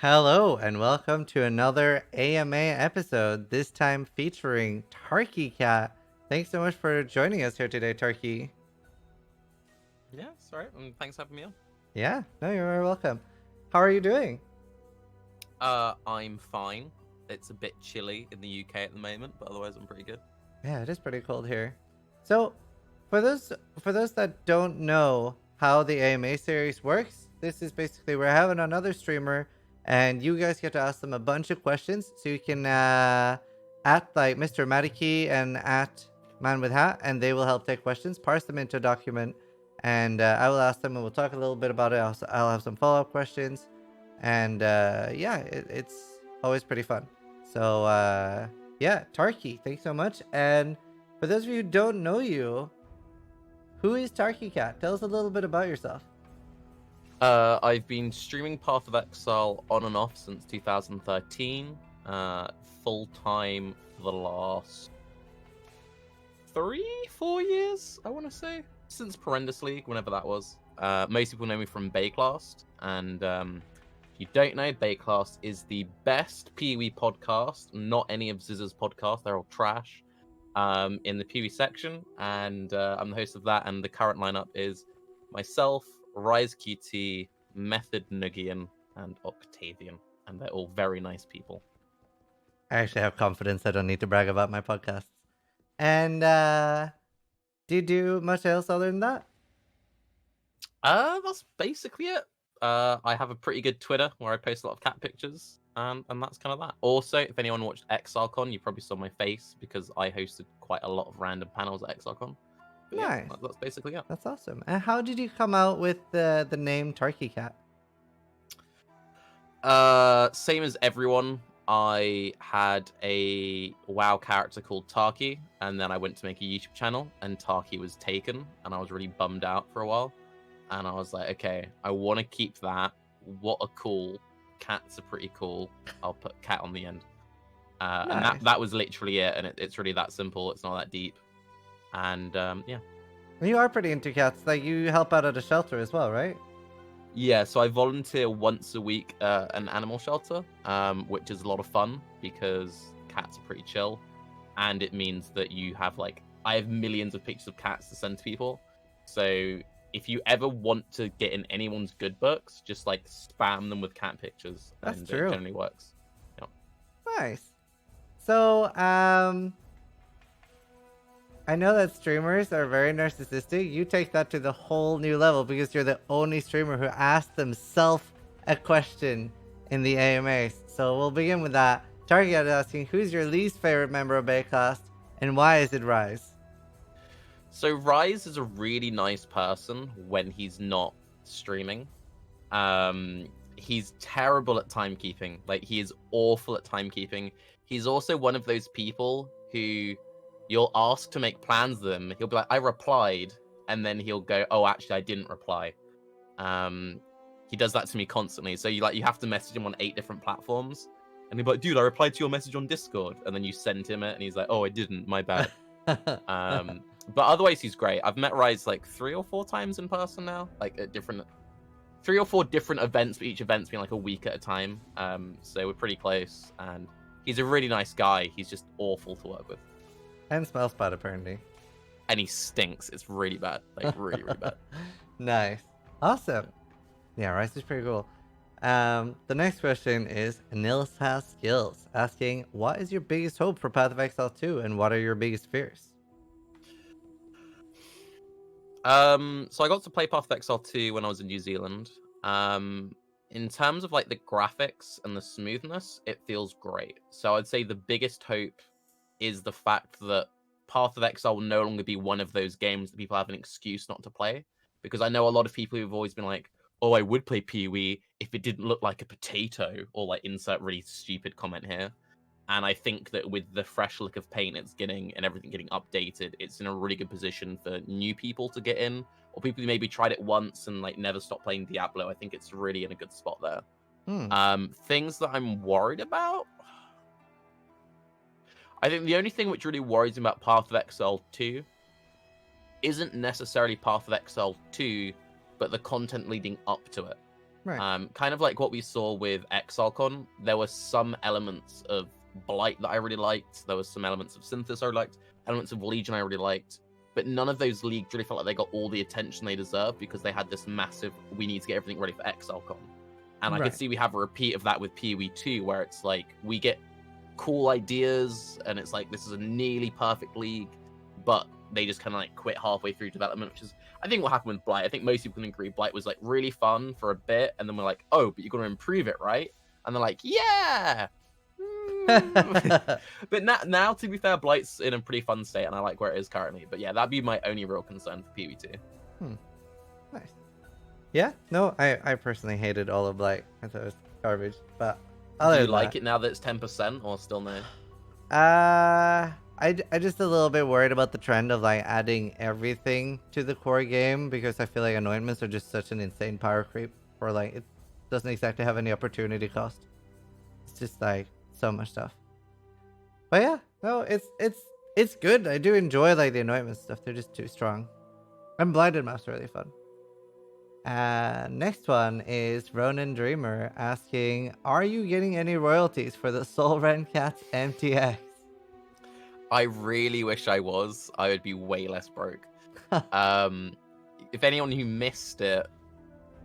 Hello and welcome to another AMA episode, this time featuring Tarkecat. Thanks so much for joining us here today, Tarky. Yeah, sorry. Thanks for having me on. Yeah, no, you're very welcome. How are you doing? I'm fine. It's a bit chilly in the UK at the moment, but otherwise I'm pretty good. Yeah, it is pretty cold here. So, for those that don't know how the AMA series works, this is basically we're having another streamer, and you guys get to ask them a bunch of questions. So you can at like Mr. Matiki and at Man with Hat, and they will help take questions, parse them into a document, and I will ask them, and we'll talk a little bit about it. I'll have some follow up questions, and yeah, it's always pretty fun. So yeah, Tarky, thanks so much. And for those of you who don't know you, who is Tarkecat? Tell us a little bit about yourself. I've been streaming Path of Exile on and off since 2013. Full time for the last 3-4 years, I want to say, since Horrendous League, whenever that was. Most people know me from Baeclast, and if you don't know, Baeclast is the best PoE podcast. Not any of Ziza's podcasts; they're all trash. In the PoE section, and I'm the host of that. And the current lineup is myself, Rise QT, Method Nugian, and Octavian, and they're all very nice people. I actually have confidence. I don't need to brag about my podcasts. And do you do much else other than that? That's basically it. I have a pretty good Twitter where I post a lot of cat pictures, and that's kind of that. Also, if anyone watched ExileCon, you probably saw my face because I hosted quite a lot of random panels at ExileCon. But yeah, Nice. that's basically it. That's awesome. And how did you come out with the name Tarkecat? Same as everyone. I had a WoW character called Tarky, and then I went to make a YouTube channel, and Tarky was taken, and I was really bummed out for a while. And I was like, okay, I want to keep that. What a cool. Cats are pretty cool. I'll put cat on the end. And Nice. that was literally it, and it's really that simple. It's not that deep. And yeah. You are pretty into cats. Like you help out at a shelter as well, right? Yeah, so I volunteer once a week at an animal shelter, which is a lot of fun because cats are pretty chill, and it means that you have I have millions of pictures of cats to send to people. So if you ever want to get in anyone's good books, just spam them with cat pictures, That's and true. it generally works. Yeah. Nice. So I know that streamers are very narcissistic. You take that to the whole new level because you're the only streamer who asked themselves a question in the AMAs. So we'll begin with that. Target asking, who's your least favorite member of Baeclast and why is it Rise? So Rise is a really nice person when he's not streaming. He's terrible at timekeeping. He is awful at timekeeping. He's also one of those people who you'll ask to make plans with him. He'll be like, I replied, and then he'll go, oh, actually, I didn't reply. He does that to me constantly. So you have to message him on 8 different platforms, and he'll be like, dude, I replied to your message on Discord, and then you send him it, and he's like, oh, I didn't, my bad. But otherwise, he's great. I've met Rise 3 or 4 times in person now, at different 3 or 4 different events, but each event's been a week at a time. So we're pretty close, and he's a really nice guy. He's just awful to work with. And smells bad, apparently. And he stinks. It's really bad. Really, really bad. Nice. Awesome. Yeah, Rise is pretty cool. The next question is Nils Has Skills asking, what is your biggest hope for Path of Exile 2 and what are your biggest fears? So I got to play Path of Exile 2 when I was in New Zealand. In terms of the graphics and the smoothness, it feels great. So I'd say the biggest hope is the fact that Path of Exile will no longer be one of those games that people have an excuse not to play. Because I know a lot of people who've always been like, oh, I would play PoE if it didn't look like a potato, or insert really stupid comment here. And I think that with the fresh look of paint it's getting and everything getting updated, it's in a really good position for new people to get in, or people who maybe tried it once and never stopped playing Diablo. I think it's really in a good spot there. Things that I'm worried about. I think the only thing which really worries me about Path of Exile 2 isn't necessarily Path of Exile 2, but the content leading up to it. Right. Kind of like what we saw with ExileCon. There were some elements of Blight that I really liked. There was some elements of Synthesis I liked. Elements of Legion I really liked. But none of those leagues really felt like they got all the attention they deserved because they had this massive, we need to get everything ready for ExileCon. And I could Right. see we have a repeat of that with PoE 2, where it's like we get cool ideas and it's like this is a nearly perfect league, but they just kind of like quit halfway through development, which is I think what happened with Blight. I think most people can agree Blight was like really fun for a bit, and then we're like, oh, but you're gonna improve it, right? And they're like, yeah. But now, to be fair, Blight's in a pretty fun state, and I like where it is currently. But yeah, that'd be my only real concern for PvT. Nice. Yeah. No, I personally hated all of Blight. I thought it was garbage. But Do other you than like that, it now that it's 10%, or still no? I just a little bit worried about the trend of like adding everything to the core game because I feel like anointments are just such an insane power creep, or like it doesn't exactly have any opportunity cost. It's just like so much stuff. But yeah, no, it's good. I do enjoy like the anointment stuff. They're just too strong. And blinded maps are really fun. Next one is Ronan Dreamer asking, "Are you getting any royalties for the Soul Ren Cats MTX?" I really wish I was. I would be way less broke. If anyone who missed it,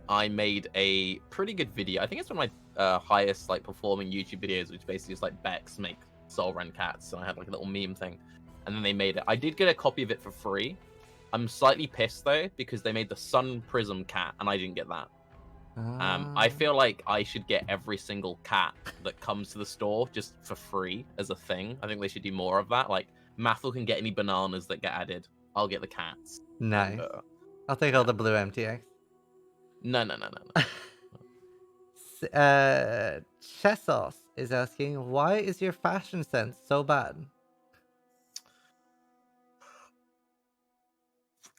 I made a pretty good video. I think it's one of my highest like performing YouTube videos, which basically is like Bex make Soul Ren cats, and I had like a little meme thing, and then they made it. I did get a copy of it for free. I'm slightly pissed though because they made the Sun Prism cat, and I didn't get that. I feel like I should get every single cat that comes to the store just for free as a thing. I think they should do more of that. Like Mathel can get any bananas that get added. I'll get the cats. Nice. And, I'll take all the blue MTX. no. Chesos is asking, "Why is your fashion sense so bad?"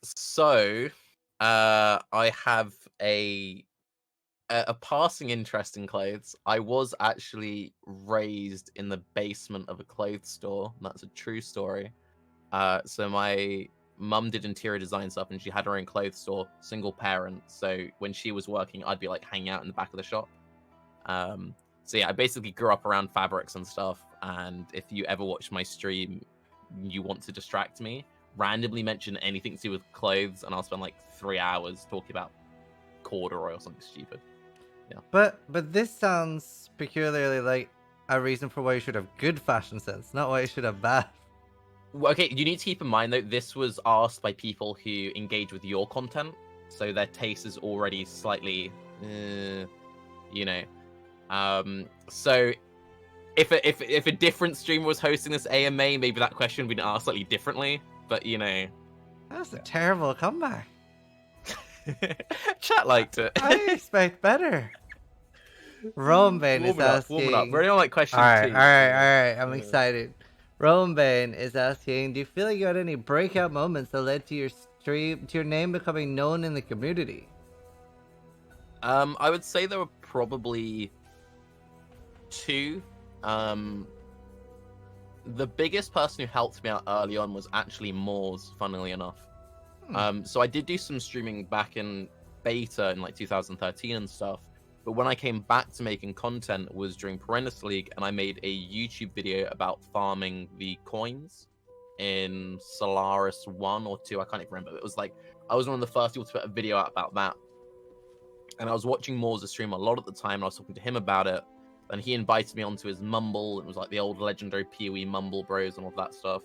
So, I have a passing interest in clothes. I was actually raised in the basement of a clothes store. That's a true story. So my mum did interior design stuff, and she had her own clothes store, single parent. So when she was working, I'd be like hanging out in the back of the shop. So yeah, I basically grew up around fabrics and stuff. And if you ever watch my stream, you want to distract me, randomly mention anything to do with clothes, and I'll spend like 3 hours talking about corduroy or something stupid. Yeah. But this sounds peculiarly like a reason for why you should have good fashion sense, not why you should have bad. Well, okay, you need to keep in mind though, this was asked by people who engage with your content, so their taste is already slightly, you know. So if a different streamer was hosting this AMA, maybe that question would be asked slightly differently. But you know, That's a terrible comeback. chat liked it. I expect better. Romebane is asking. Warming up. We're only on like question all right, two. all right. I'm excited. Romebane is asking, "Do you feel like you had any breakout moments that led to your stream, to your name becoming known in the community?" I would say there were probably two. The biggest person who helped me out early on was actually Moors, funnily enough. So I did do some streaming back in beta in like 2013 and stuff. But when I came back to making content was during Perennis League, and I made a YouTube video about farming the coins in Solaris 1 or 2. I can't even remember. It was like, I was one of the first people to put a video out about that. And I was watching Moors' stream a lot at the time, and I was talking to him about it. And he invited me onto his Mumble. It was like the old legendary PoE Mumble Bros and all that stuff.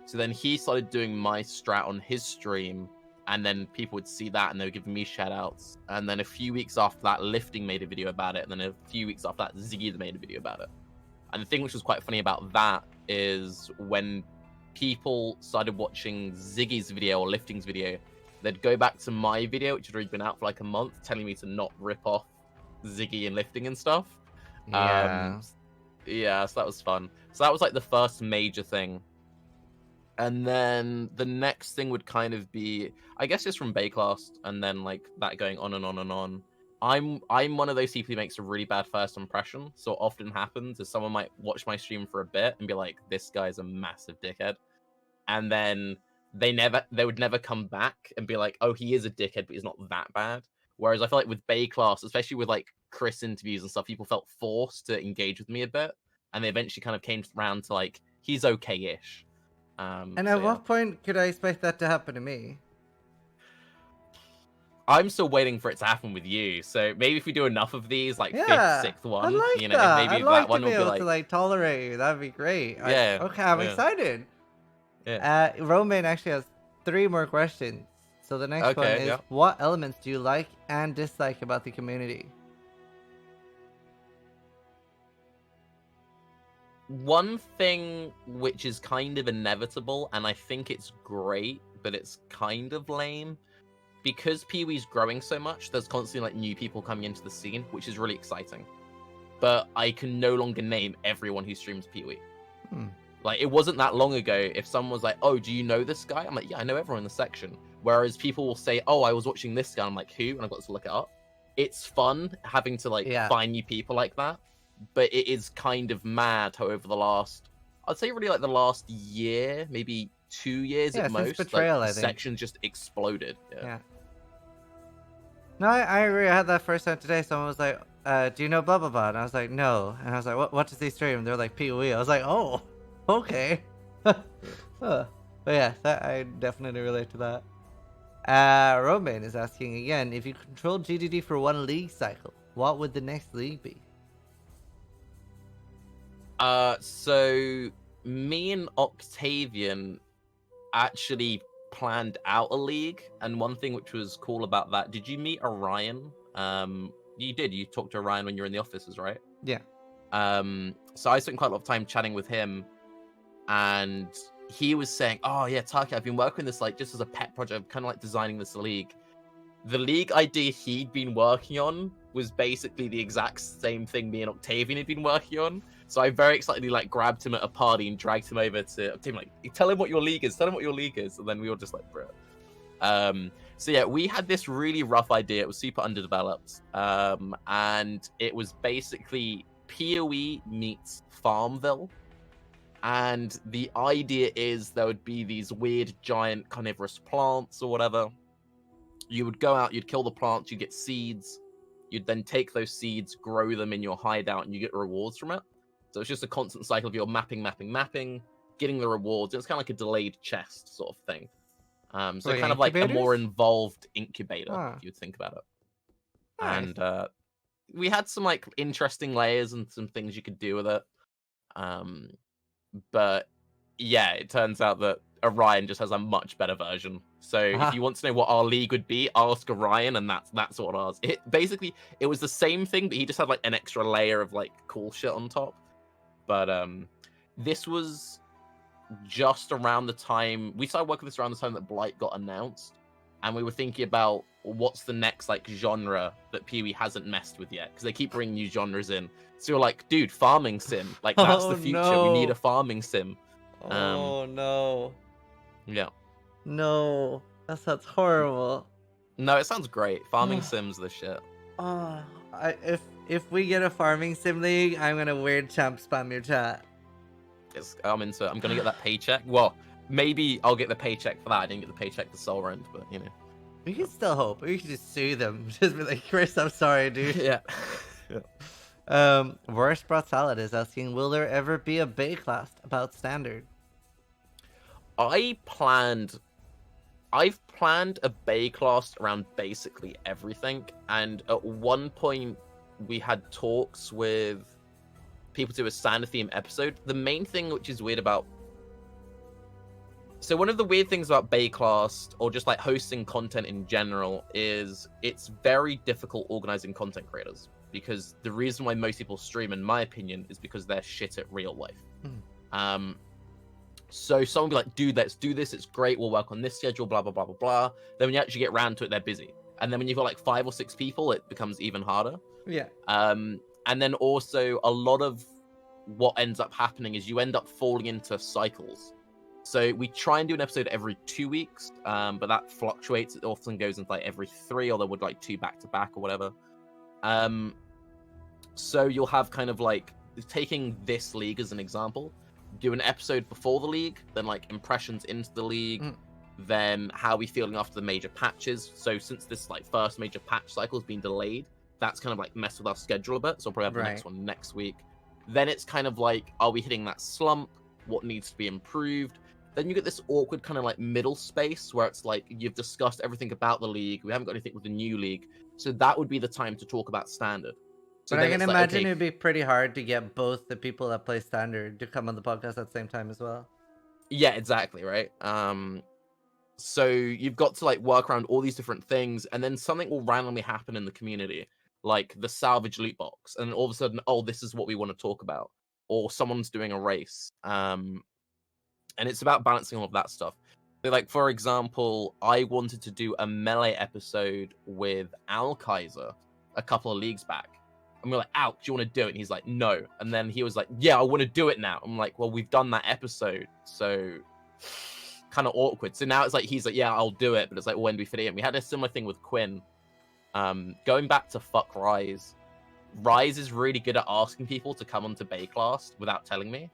So then he started doing my strat on his stream, and then people would see that and they were giving me shout outs. And then a few weeks after that, Lifting made a video about it. And then a few weeks after that, Ziggy made a video about it. And the thing which was quite funny about that is when people started watching Ziggy's video or Lifting's video, they'd go back to my video, which had already been out for like a month, telling me to not rip off Ziggy and Lifting and stuff. Yeah. Yeah, so that was fun. So that was like the first major thing. And then the next thing would kind of be, I guess, just from Baeclast, and then like that going on and on and on. I'm one of those people who makes a really bad first impression. So what often happens is someone might watch my stream for a bit and be like, "This guy's a massive dickhead," and then they would never come back and be like, "Oh, he is a dickhead, but he's not that bad." Whereas I feel like with Baeclast, especially with like Chris interviews and stuff, people felt forced to engage with me a bit, and they eventually kind of came around to like he's okay-ish. And So at what point could I expect that to happen to me? I'm still waiting for it to happen with you. So maybe if we do enough of these, like fifth, Yeah, sixth I'd one, like you know, that. I'd maybe that like to one be will be able to like, like tolerate you. That'd be great. yeah, Okay, I'm yeah, excited. yeah. Roman actually has 3 more questions. So the next one Okay, is, yeah. what elements do you like and dislike about the community? One thing which is kind of inevitable, and I think it's great, but it's kind of lame, because Pee-wee's growing so much, there's constantly like new people coming into the scene, which is really exciting. But I can no longer name everyone who streams Pee-wee. Like, it wasn't that long ago, if someone was like, oh, do you know this guy? I'm like, yeah, I know everyone in the section. Whereas people will say, oh, I was watching this guy. I'm like, who? And I've got to look it up. It's fun having to, like, Yeah. find new people like that. But it is kind of mad how over the last, I'd say really like the last year, maybe 2 years Yeah, at since most, Betrayal, like, I the think. section just exploded. Yeah. No, I agree. I had that first time today. Someone was like, do you know blah, blah, blah? And I was like, no. And I was like, what does he stream? They're like, PoE. I was like, oh, okay. But yeah, I definitely relate to that. Roman is asking again, if you control GDD for 1 league cycle, what would the next league be? So me and Octavian actually planned out a league, and one thing which was cool about that, did you meet Orion? You did. You talked to Orion when you were in the offices, right? Yeah. So I spent quite a lot of time chatting with him, and he was saying, "Oh yeah, Tarkecat, I've been working this like just as a pet project, kind of like designing this league." The league idea he'd been working on was basically the exact same thing me and Octavian had been working on. So I very excitedly like grabbed him at a party and dragged him over to Octavian, like, tell him what your league is, tell him what your league is. And then we were just like, bro. So yeah, we had this really rough idea. It was super underdeveloped. And it was basically PoE meets Farmville. And the idea is there would be these weird giant carnivorous plants or whatever. You would go out, you'd kill the plants, you'd get seeds. You'd then take those seeds, grow them in your hideout, and you get rewards from it. So it's just a constant cycle of your mapping, getting the rewards. It's kind of like a delayed chest sort of thing. So Like kind of like a more incubators? involved incubator, Huh. if you would think about it. Nice. And we had some like interesting layers and some things you could do with it. But yeah, it turns out that Orion just has a much better version. So if you want to know what our league would be, ask Orion, and that's what ours. It was the same thing, but he just had like an extra layer of like cool shit on top. But this was just around the time we started working this around the time that Blight got announced, and we were thinking about what's the next like genre that Pee-wee hasn't messed with yet, because they keep bringing new genres in. So we're like, dude, farming sim, like that's the future. No. We need a farming sim. Oh no. Yeah. No. That sounds horrible. No, it sounds great. Farming sims the shit. Oh, if we get a farming sim league, I'm gonna weird champ spam your chat. I'm into it. I'm gonna get that paycheck. Well, maybe I'll get the paycheck for that. I didn't get the paycheck to Soul Rent, but you know. We can still hope. We can just sue them. Just be like, Chris, I'm sorry, dude. Yeah. Worst Brought Salad is asking, will there ever be a Baeclast about standard? I've planned a Baeclast around basically everything, and at one point we had talks with people to do a standard theme episode. The main thing which is weird about one of the weird things about Baeclast, or just like hosting content in general, is it's very difficult organizing content creators, because the reason why most people stream, in my opinion, is because they're shit at real life. So someone will be like, dude, let's do this, it's great, we'll work on this schedule, blah, blah, blah, blah, blah. Then when you actually get around to it, they're busy. And then when you've got like 5 or 6 people, it becomes even harder. Yeah. And then also a lot of what ends up happening is you end up falling into cycles. So we try and do an episode every 2 weeks, but that fluctuates. It often goes into like every 3, or there would like 2 back-to-back or whatever. So you'll have kind of like, taking this league as an example, do an episode before the league, then like impressions into the league, Then how are we feeling after the major patches? So since this like first major patch cycle has been delayed, that's kind of like messed with our schedule a bit. So I'll probably have the next one next week. Then it's kind of like, are we hitting that slump? What needs to be improved? Then you get this awkward kind of like middle space where it's like you've discussed everything about the league. We haven't got anything with the new league. So that would be the time to talk about standard. So But I then can it's like, imagine okay, it'd be pretty hard to get both the people that play standard to come on the podcast at the same time as well. yeah, exactly, right? So you've got to like work around all these different things, and then something will randomly happen in the community, like the salvage loot box, and all of a sudden, oh, this is what we want to talk about, or someone's doing a race, and it's about balancing all of that stuff. So, like for example, I wanted to do a melee episode with Al Kaiser a couple of leagues back. And we're like, Al, do you want to do it? And he's like, no. And then he was like, yeah, I want to do it now. I'm like, well, we've done that episode, so kind of awkward. So now it's like he's like, yeah, I'll do it, but it's like, when do we fit it in? We had a similar thing with Quinn. Going back to fuck Rise. Rise is really good at asking people to come onto Baeclast without telling me.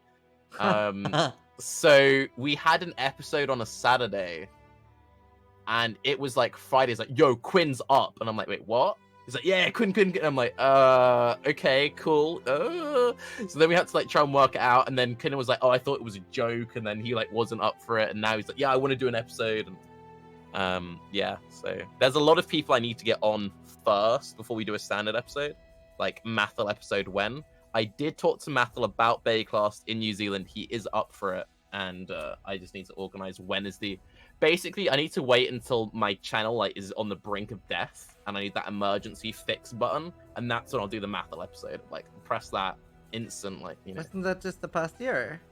So we had an episode on a Saturday, and it was like Friday's like, yo, Quinn's up, and I'm like, wait, what? He's like, yeah, Quinn. And I'm like, okay, cool. So then we had to like try and work it out, and then Quinn was like, oh, I thought it was a joke, and then he like wasn't up for it, and now he's like, yeah, I want to do an episode, and yeah. So there's a lot of people I need to get on first before we do a standard episode, like Mathel episode when. I did talk to Mathel about Baeclast in New Zealand. He is up for it, and I just need to organize when is the. Basically, I need to wait until my channel like is on the brink of death, and I need that emergency fix button, and that's when I'll do the Mathel episode. Like, press that instant, like, you know. Wasn't that just the past year?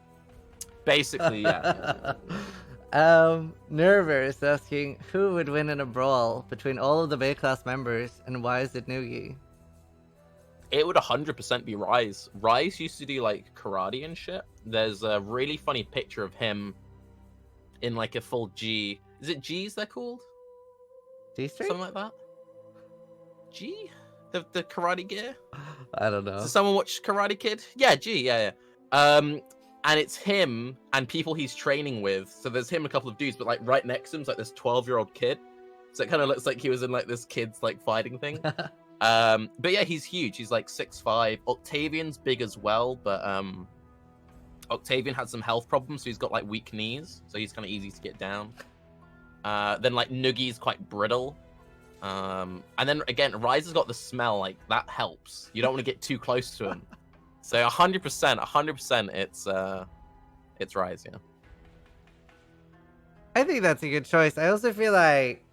Basically, yeah. Nerver is asking who would win in a brawl between all of the Baeclast members, and why is it Noogie? It would 100% be Rise. Rise used to do like karate and shit. There's a really funny picture of him in like a full G. Is it G's they're called? G-string? Something like that? G? The karate gear? I don't know. So someone watch Karate Kid? Yeah, G, yeah. And it's him and people he's training with. So there's him and a couple of dudes, but like right next to him's like this 12-year-old kid. So it kind of looks like he was in like this kid's like fighting thing. But yeah, he's huge. He's like 6'5". Octavian's big as well, but Octavian had some health problems, so he's got like weak knees, so he's kind of easy to get down. Then like Noogie's quite brittle. And then again, Rise has got the smell, like that helps. You don't want to get too close to him. So 100%, it's Rise, yeah. I think that's a good choice. I also feel like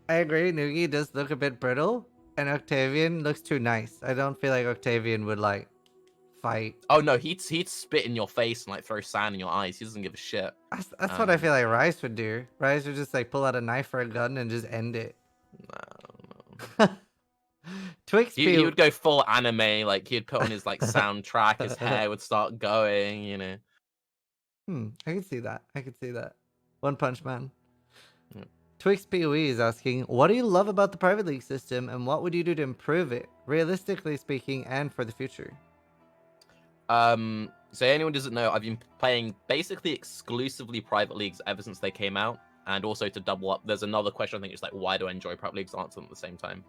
I agree. Noogie does look a bit brittle, and Octavian looks too nice. I don't feel like Octavian would like fight. Oh no, he'd spit in your face and like throw sand in your eyes. He doesn't give a shit. That's what I feel like Rise would do. Rise would just like pull out a knife or a gun and just end it. No. Twix he would go full anime, like he'd put on his like soundtrack, his hair would start going, you know. I can see that. One Punch Man. Yeah. Twix PoE is asking, what do you love about the private league system, and what would you do to improve it, realistically speaking, and for the future? So anyone doesn't know, I've been playing basically exclusively private leagues ever since they came out, and also to double up, there's another question I think it's like, why do I enjoy private leagues? Answer them at the same time.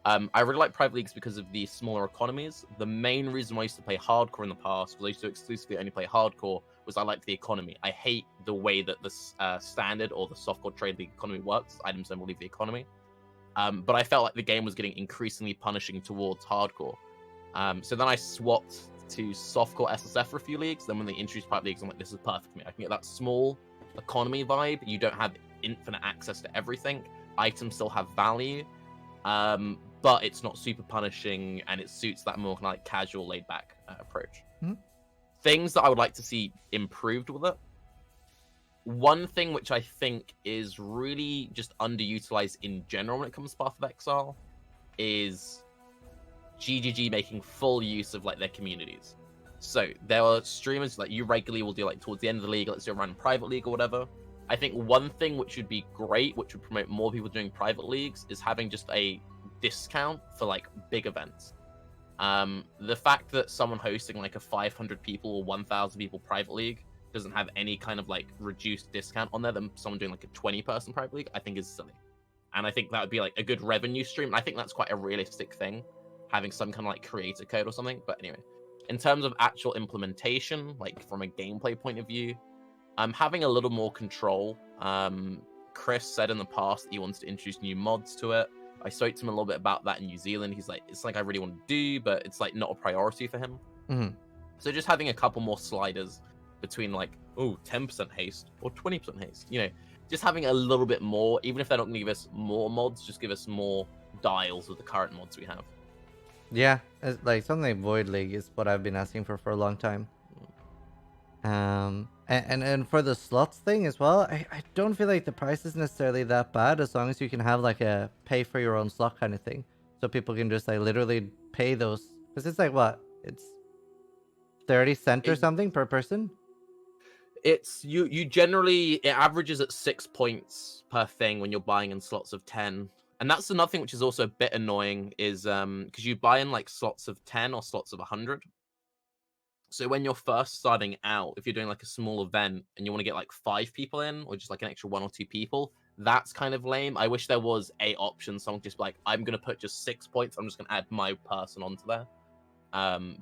I really like private leagues because of the smaller economies. The main reason why I used to play hardcore in the past, because I used to exclusively only play hardcore, was I liked the economy. I hate the way that the standard or the softcore trade league economy works. Items don't leave the economy. But I felt like the game was getting increasingly punishing towards hardcore. So then I swapped to softcore SSF for a few leagues. Then when they introduced private leagues, I'm like, this is perfect for me. I can get that small economy vibe. You don't have infinite access to everything. Items still have value. But it's not super punishing, and it suits that more kind of like casual, laid-back approach. Mm-hmm. Things that I would like to see improved with it. One thing which I think is really just underutilized in general when it comes to Path of Exile is GGG making full use of like their communities. So there are streamers like you regularly will do like towards the end of the league, let's do a random private league or whatever. I think one thing which would be great, which would promote more people doing private leagues, is having just a discount for like big events. The fact that someone hosting like a 500 people or 1,000 people private league doesn't have any kind of like reduced discount on there than someone doing like a 20-person private league, I think is silly. And I think that would be like a good revenue stream. And I think that's quite a realistic thing, having some kind of like creator code or something. But anyway, in terms of actual implementation, like from a gameplay point of view, I'm having a little more control. Chris said in the past that he wants to introduce new mods to it. I spoke to him a little bit about that in New Zealand. He's like, it's like I really want to do, but it's like not a priority for him. Mhm. So just having a couple more sliders between like, 10% haste or 20% haste, just having a little bit more, even if they don't give us more mods, just give us more dials with the current mods we have. Yeah, it's like something like Void League is what I've been asking for a long time. And for the slots thing as well, I don't feel like the price is necessarily that bad as long as you can have like a pay for your own slot kind of thing, so people can just like literally pay those, because it's like what, it's 30 cents or something per person. It's you generally, it averages at 6 points per thing when you're buying in slots of 10. And that's another thing which is also a bit annoying, is because you buy in like slots of 10 or slots of 100. So when you're first starting out, if you're doing like a small event and you want to get like 5 people in, or just like an extra 1 or 2 people, that's kind of lame. I wish there was a option, someone just like, I'm gonna put just 6 points, I'm just gonna add my person onto there.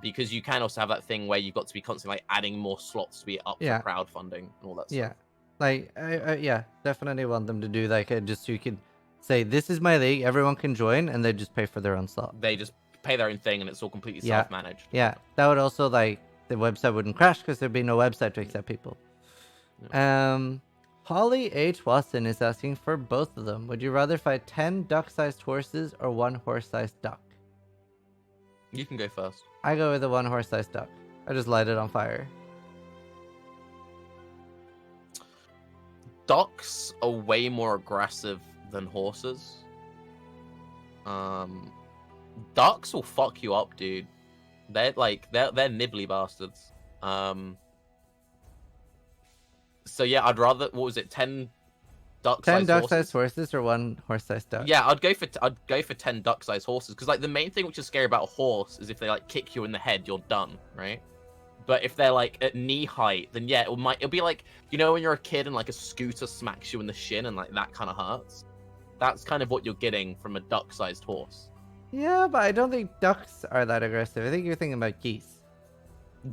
Because you can also have that thing where you've got to be constantly like adding more slots to be up for crowdfunding and all that stuff. Like yeah, definitely want them to do like just so you can say, this is my league, everyone can join, and they just pay for their own slot. They just pay their own thing, and it's all completely self-managed. Yeah, that would also like, the website wouldn't crash because there'd be no website to accept people. Holly H. Watson is asking for both of them. Would you rather fight 10 duck-sized horses or 1 horse-sized duck? You can go first. I go with the 1 horse-sized duck. I just light it on fire. Ducks are way more aggressive than horses. Ducks will fuck you up, dude. They're nibbly bastards. So yeah, I'd rather, what was it, 10 duck-sized horses or 1 horse-sized duck? Yeah, I'd go for 10 duck-sized horses, because like the main thing which is scary about a horse is if they like kick you in the head, you're done, right? But if they're like at knee height, then yeah, it'll be like, when you're a kid and like a scooter smacks you in the shin and like that kind of hurts. That's kind of what you're getting from a duck-sized horse. Yeah, but I don't think ducks are that aggressive. I think you're thinking about geese.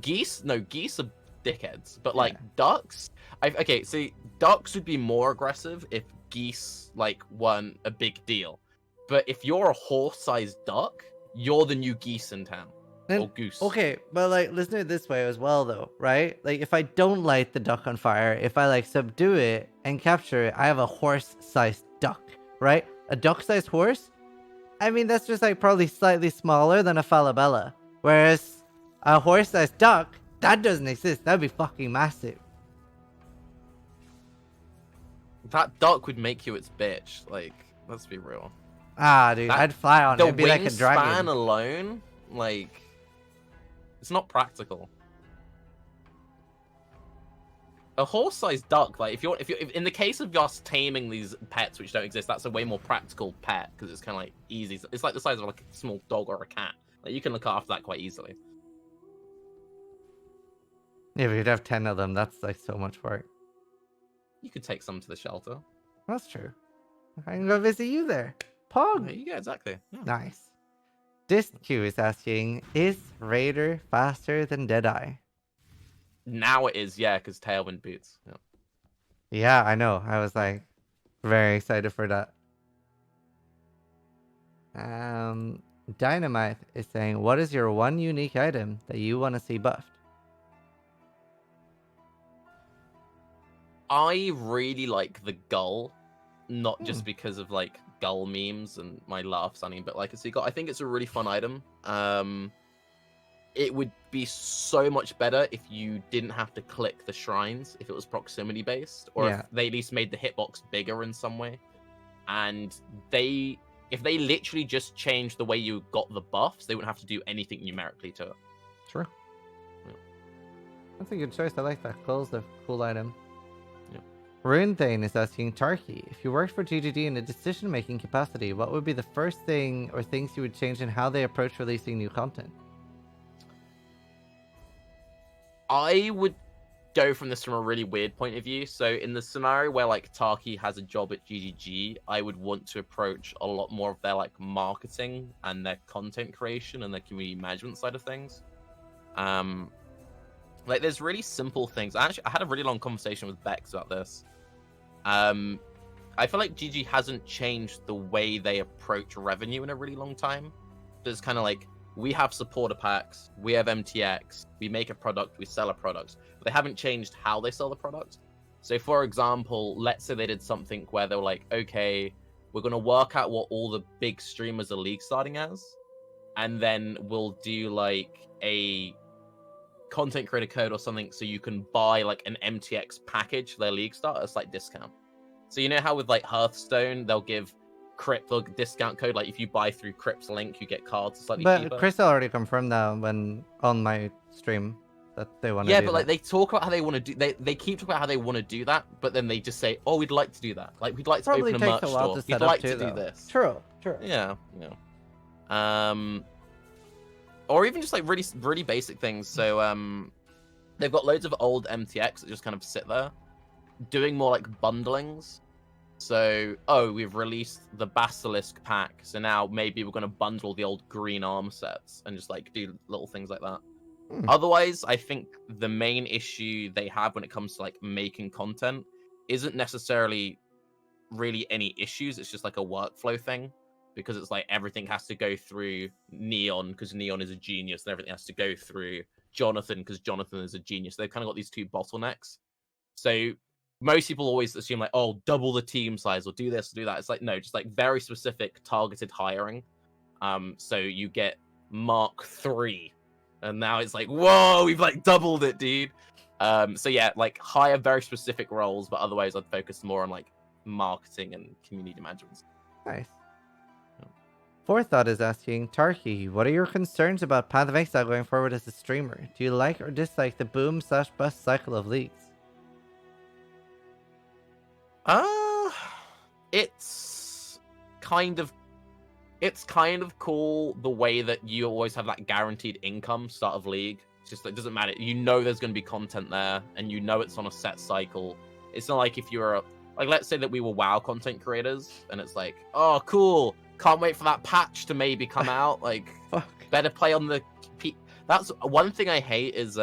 Geese? No, geese are dickheads. But like ducks, okay, see, ducks would be more aggressive if geese like weren't a big deal. But if you're a horse-sized duck, you're the new geese in town. Or goose. Okay, but like, listen to it this way as well though, right? Like, if I don't light the duck on fire, if I like subdue it and capture it, I have a horse-sized duck, right? A duck-sized horse, I mean, that's just like probably slightly smaller than a falabella. Whereas a horse-sized duck, that doesn't exist. That'd be fucking massive. That duck would make you its bitch. Like, let's be real. Ah, dude, I'd fly on it. It'd be like a dragon. The wingspan alone, like, it's not practical. A horse-sized duck, like, if you're in the case of just taming these pets which don't exist, that's a way more practical pet, because it's kind of like easy. It's like the size of like a small dog or a cat. Like, you can look after that quite easily. Yeah, but you'd have 10 of them. That's like so much work. You could take some to the shelter. That's true. I can go visit you there. Pog. Yeah, exactly. Yeah. Nice. DistQ is asking, is Raider faster than Deadeye? Now it is, yeah, because Tailwind boots. Yeah, I know. I was like very excited for that. Dynamite is saying, what is your one unique item that you want to see buffed? I really like the gull, not just because of like gull memes and my laugh sunning, but like a seagull. I think it's a really fun item. It would be so much better if you didn't have to click the shrines, if it was proximity based, or if they at least made the hitbox bigger in some way. And if they literally just changed the way you got the buffs, they wouldn't have to do anything numerically to it. True. Yeah. That's a good choice. I like that. Gull's a cool item. Runethane is asking, Tarky, if you worked for GGD in a decision-making capacity, what would be the first thing or things you would change in how they approach releasing new content? I would go from this from a really weird point of view. So in the scenario where like Tarky has a job at GGG, I would want to approach a lot more of their like marketing and their content creation and their community management side of things. Like there's really simple things. I had a really long conversation with Bex about this. I feel like GG hasn't changed the way they approach revenue in a really long time. It's kind of like, we have supporter packs, we have MTX, we make a product, we sell a product. But they haven't changed how they sell the product. So for example, let's say they did something where they were like, okay, we're going to work out what all the big streamers are league starting as. And then we'll do like a content creator code or something so you can buy like an MTX package for their league start at a slight discount. So you know how with like Hearthstone, they'll give Crypt the discount code, like if you buy through Crypt's link, you get cards slightly cheaper. But Chris already confirmed that when on my stream that they want to do but that. Like they talk about how they want to do, they keep talking about how they want to do that, but then they just say, oh, we'd like to do that. Like we'd like to probably open a takes merch a while store. to set We'd up like too, to though. do this. True. Yeah. Or even just like really basic things. So they've got loads of old MTX that just kind of sit there, doing more like bundlings. So, we've released the Basilisk pack, so now maybe we're going to bundle the old green arm sets and just like do little things like that. Otherwise, I think the main issue they have when it comes to like making content isn't necessarily really any issues. It's just like a workflow thing, because it's like everything has to go through Neon because Neon is a genius, and everything has to go through Jonathan because Jonathan is a genius. They've kind of got these two bottlenecks. So most people always assume like, oh, double the team size or do this or do that. It's like, no, just like very specific targeted hiring. So you get Mark 3, and now it's like, whoa, we've like doubled it, dude. So yeah, like hire very specific roles, but otherwise I'd focus more on like marketing and community management. Nice. Forethought is asking, Tarky, what are your concerns about Path of Exile going forward as a streamer? Do you like or dislike the boom/bust cycle of leagues? It's kind of cool the way that you always have that guaranteed income start of league. It's just, it doesn't matter. You know there's going to be content there, and you know it's on a set cycle. It's not like if you're like, let's say that we were WoW content creators, and it's like, oh, cool, can't wait for that patch to maybe come out. Like, better play on the. That's one thing I hate is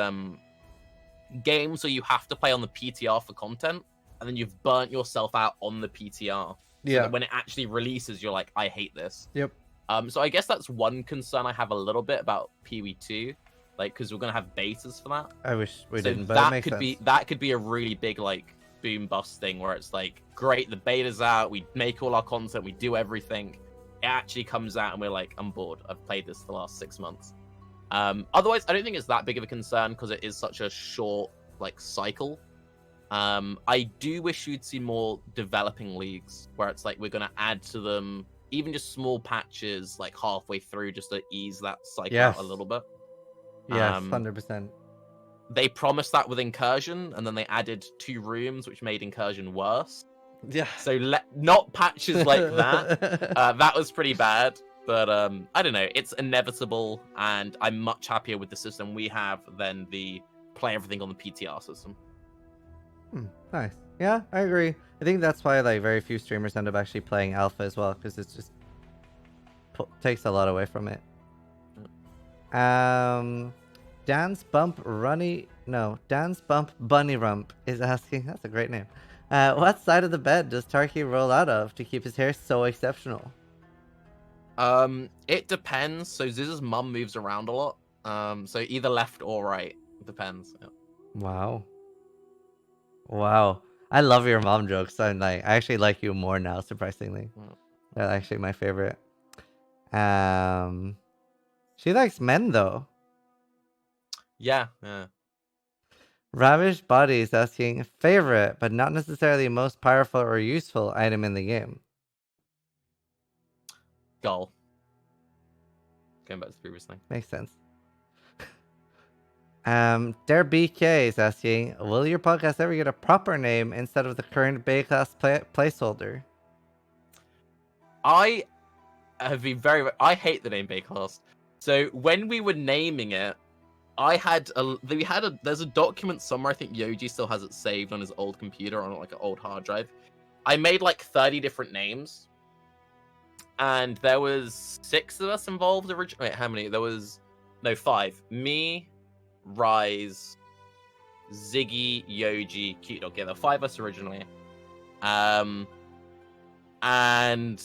games where you have to play on the PTR for content, and then you've burnt yourself out on the PTR. So that when it actually releases, you're like, I hate this. Yep. So I guess that's one concern I have a little bit about PoE2, like because we're gonna have betas for that. I wish we so didn't, but that it makes sense. that could be a really big like boom bust thing where it's like, great, the beta's out, we make all our content, we do everything. It actually comes out and we're like, I'm bored. I've played this for the last 6 months. Otherwise, I don't think it's that big of a concern because it is such a short like cycle. I do wish you'd see more developing leagues where it's like we're going to add to them even just small patches like halfway through just to ease that cycle out a little bit. Yes, 100%. They promised that with Incursion, and then they added 2 rooms, which made Incursion worse. Yeah. So not patches like that. That was pretty bad. But I don't know. It's inevitable, and I'm much happier with the system we have than the play everything on the PTR system. Nice. Yeah, I agree. I think that's why like very few streamers end up actually playing alpha as well, because it's just takes a lot away from it. Dance Bump Bunny Rump is asking. That's a great name. What side of the bed does Tarky roll out of to keep his hair so exceptional? It depends. So Ziz's mum moves around a lot. So either left or right. It depends. Yeah. Wow. I love your mom jokes. I actually like you more now, surprisingly. They're actually my favorite. She likes men though. Yeah. Ravish Body is asking, favorite, but not necessarily most powerful or useful item in the game. Gull. Going back to the previous thing. Makes sense. Dare BK is asking, will your podcast ever get a proper name instead of the current Baeclast placeholder? I have been I hate the name Baeclast. So when we were naming it, there's a document somewhere. I think Yoji still has it saved on his old computer on like an old hard drive. I made like 30 different names, and there was 6 of us involved originally. Wait, how many? There was 5. Me, Rise, Ziggy, Yoji, Cute Dog. Yeah, there were 5 of us originally. And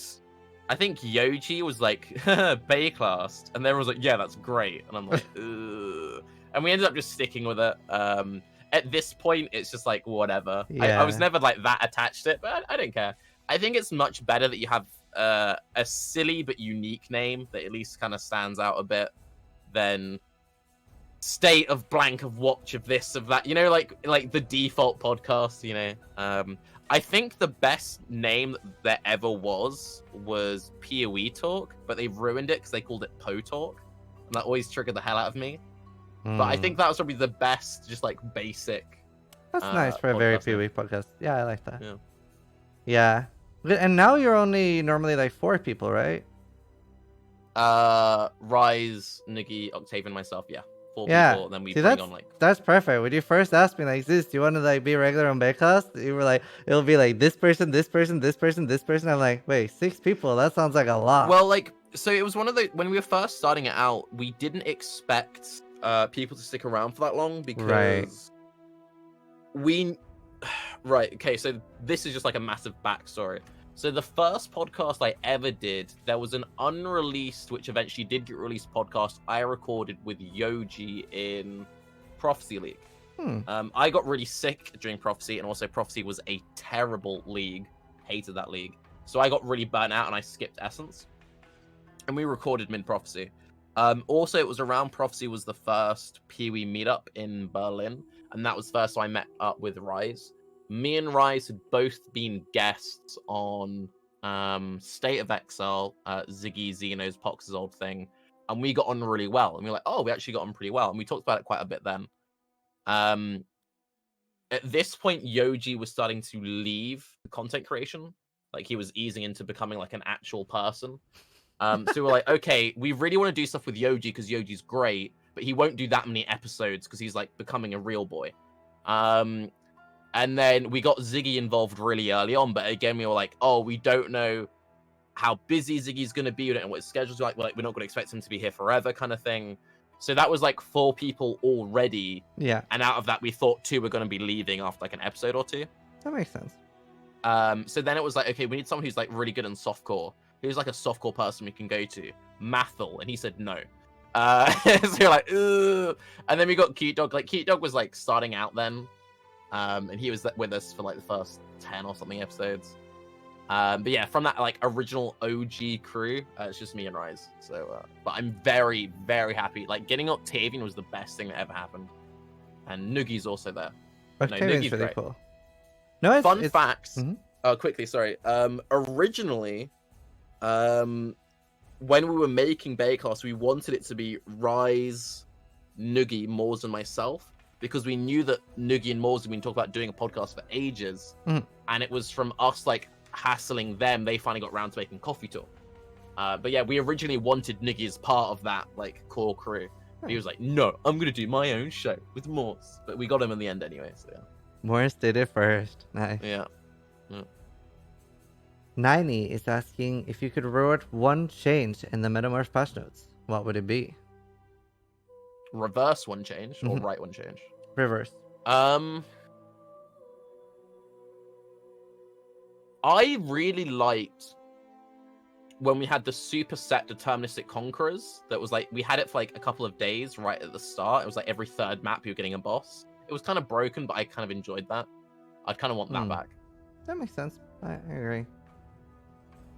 I think Yoji was like, Baeclast. And everyone was like, yeah, that's great. And I'm like, ugh. And we ended up just sticking with it. At this point, it's just like, whatever. I was never like that attached to it, but I don't care. I think it's much better that you have a silly but unique name that at least kind of stands out a bit than state of blank of watch of this, of that. You know, like the default podcast, you know. I think the best name there ever was PoE Talk, but they ruined it because they called it Po Talk, and that always triggered the hell out of me. But I think that was probably the best, just like basic. That's nice for a very PoE podcast. Yeah, I like that. Yeah. Yeah. And now you're only normally like 4 people, right? Rise, Niggy, Octavian, myself, yeah. 4 people, and then we bring on like... That's perfect. When you first asked me like this, do you want to like be regular on Baeclast? You were like, it'll be like this person, this person, this person, this person. I'm like, wait, 6 people? That sounds like a lot. Well, like, so it was one of the... When we were first starting it out, we didn't expect people to stick around for that long because... Right, okay, so this is just like a massive backstory. So the first podcast I ever did, there was an unreleased, which eventually did get released, podcast I recorded with Yoji in Prophecy League. I got really sick during Prophecy, and also Prophecy was a terrible league. Hated that league. So I got really burnt out, and I skipped Essence. And we recorded mid-Prophecy. Also, it was around Prophecy was the first PoE meetup in Berlin, and that was first so I met up with Rise. Me and Rise had both been guests on State of Exile, Ziggy, Xeno's, Pox's old thing, and we got on really well. And we were like, oh, we actually got on pretty well. And we talked about it quite a bit then. At this point, Yoji was starting to leave content creation. Like, he was easing into becoming like an actual person. So we're like, okay, we really want to do stuff with Yoji because Yoji's great, but he won't do that many episodes because he's like becoming a real boy. And then we got Ziggy involved really early on, but again, we were like, oh, we don't know how busy Ziggy's going to be. We don't know what his schedule's like. We're not going to expect him to be here forever kind of thing. So that was like 4 people already. Yeah. And out of that, we thought 2 were going to be leaving after like an episode or 2. That makes sense. So then it was like, okay, we need someone who's like really good in softcore. Who's like a softcore person we can go to? Mathel. And he said no. So you're like, ugh. And then we got Cute Dog. Like, Cute Dog was like starting out then. And he was with us for like the first 10 or something episodes. But yeah, from that like original OG crew, it's just me and Rise. So, but I'm very, very happy. Like, getting Octavian was the best thing that ever happened. And Nugi's also there. Octavian's Nugi's really great. cool. No, Fun facts. Mm-hmm. Quickly, sorry. Originally, when we were making Baeclast, we wanted it to be Rise, Nugi, Moors, and myself, because we knew that Nugi and Moors had been talking about doing a podcast for ages, and it was from us like hassling them. They finally got around to making Coffee Talk. But yeah, we originally wanted Nugi as part of that like core crew. He was like, "No, I'm gonna do my own show with Moors," but we got him in the end anyway. So yeah. Morris did it first. Nice. Yeah. 90 is asking if you could reward one change in the Metamorph patch notes. What would it be? Reverse one change or right one change? Reverse. I really liked when we had the super set deterministic Conquerors. That was like, we had it for like a couple of days right at the start. It was like every 3rd map you were getting a boss. It was kind of broken, but I kind of enjoyed that. I'd kind of want that back. That makes sense. I agree.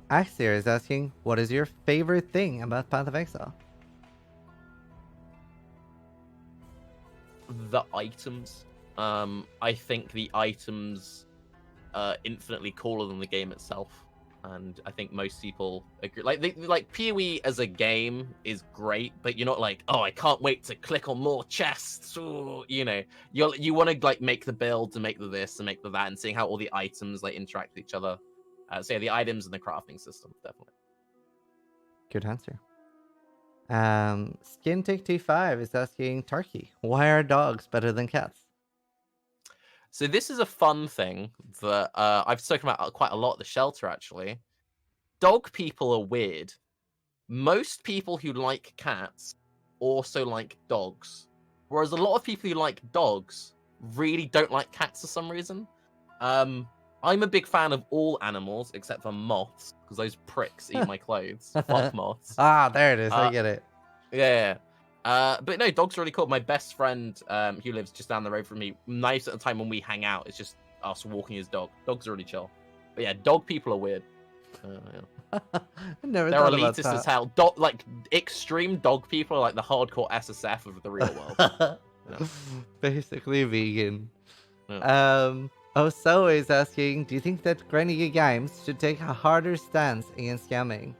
Axir is asking, what is your favorite thing about Path of Exile? The items. I think the items are infinitely cooler than the game itself. And I think most people agree. Like PoE as a game is great, but you're not like, oh, I can't wait to click on more chests. Ooh, you know, you want to like make the builds and make the this and make the that, and seeing how all the items like interact with each other. So yeah, the items and the crafting system, definitely. Good answer. Skin Tick T5 is asking Tarky, why are dogs better than cats? So this is a fun thing that I've spoken about quite a lot at the shelter, actually. Dog people are weird. Most people who like cats also like dogs. Whereas a lot of people who like dogs really don't like cats for some reason. I'm a big fan of all animals except for moths, because those pricks eat my clothes. Fuck moths. There it is. I Uh, get it. yeah. But no, dogs are really cool. My best friend, who lives just down the road from me, 90% of the time when we hang out, it's just us walking his dog. Dogs are really chill. But yeah, dog people are weird. Yeah. I never They're thought about elitist as that. hell. Like extreme dog people are like the hardcore SSF of the real world. Yeah. Basically vegan. Yeah. So is asking, do you think that Granny Games should take a harder stance against scamming?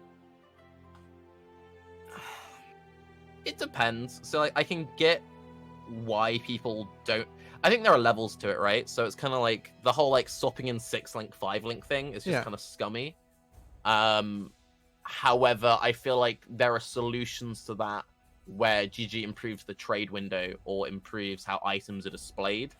It depends. So like, I can get why people don't. I think there are levels to it, right? So it's kind of like the whole like swapping in 6-link, 5-link thing is just Yeah. kind of scummy. However, I feel like there are solutions to that where GG improves the trade window or improves how items are displayed,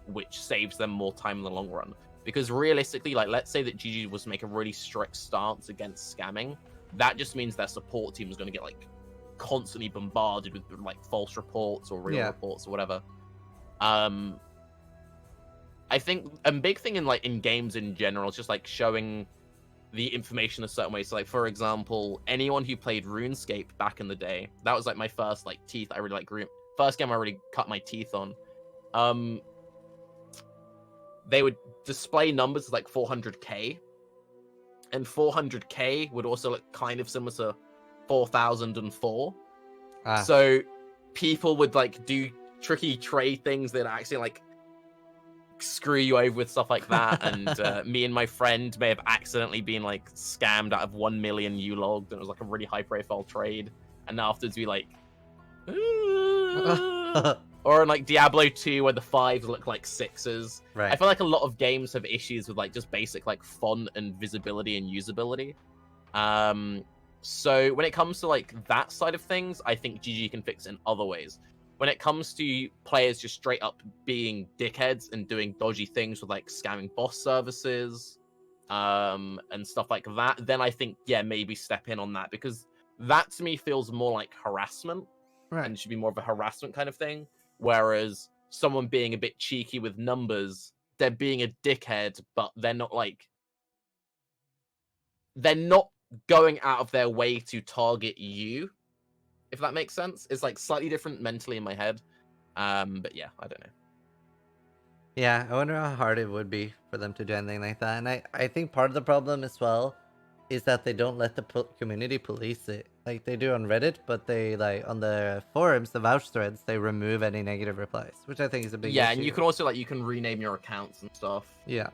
which saves them more time in the long run. Because realistically, like let's say that GG was to make a really strict stance against scamming, that just means their support team is going to get like constantly bombarded with like false reports or real reports or whatever. I think a big thing in games in general is just like showing the information a certain way. So like for example, anyone who played RuneScape back in the day, that was like my first like teeth. I really like first game I really cut my teeth on. They would display numbers like 400k, and 400k would also look kind of similar to 4004. So people would like do tricky trade things that actually like screw you over with stuff like that. And me and my friend may have accidentally been like scammed out of 1 million you logged, and it was like a really high profile trade. And afterwards we like or in like Diablo 2 where the 5s look like 6s. Right. I feel like a lot of games have issues with like just basic like font and visibility and usability. So when it comes to like that side of things, I think GG can fix it in other ways. When it comes to players just straight up being dickheads and doing dodgy things with like scamming boss services, and stuff like that, then I think maybe step in on that, because that to me feels more like harassment, and should be more of a harassment kind of thing. Whereas someone being a bit cheeky with numbers, they're being a dickhead, but they're not going out of their way to target you, if that makes sense. It's like slightly different mentally in my head. But yeah, I don't know. Yeah, I wonder how hard it would be for them to do anything like that. And I think part of the problem as well is that they don't let the community police it. Like they do on Reddit, but they like on the forums, the vouch threads, they remove any negative replies, which I think is a big issue. And you can also you can rename your accounts and stuff. Yeah.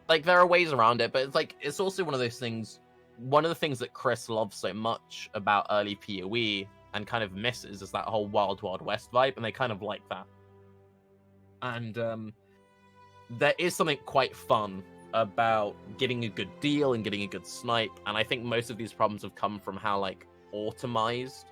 Like there are ways around it, but it's like it's also one of those things. One of the things that Chris loves so much about early PoE and kind of misses is that whole Wild Wild West vibe, and they kind of like that. And there is something quite fun about getting a good deal and getting a good snipe, and I think most of these problems have come from how like automized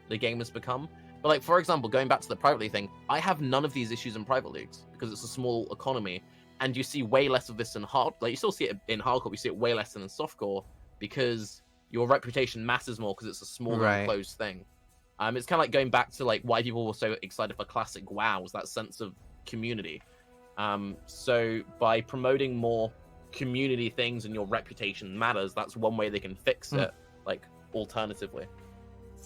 the game has become. But like for example, going back to the private league thing, I have none of these issues in private leagues because it's a small economy, and you see way less of this in hard. Like you still see it in hardcore, but you see it way less than in softcore because your reputation matters more because it's a smaller enclosed thing. It's kind of like going back to like why people were so excited for classic WoW, was that sense of community. So by promoting more community things and your reputation matters, that's one way they can fix it, like alternatively.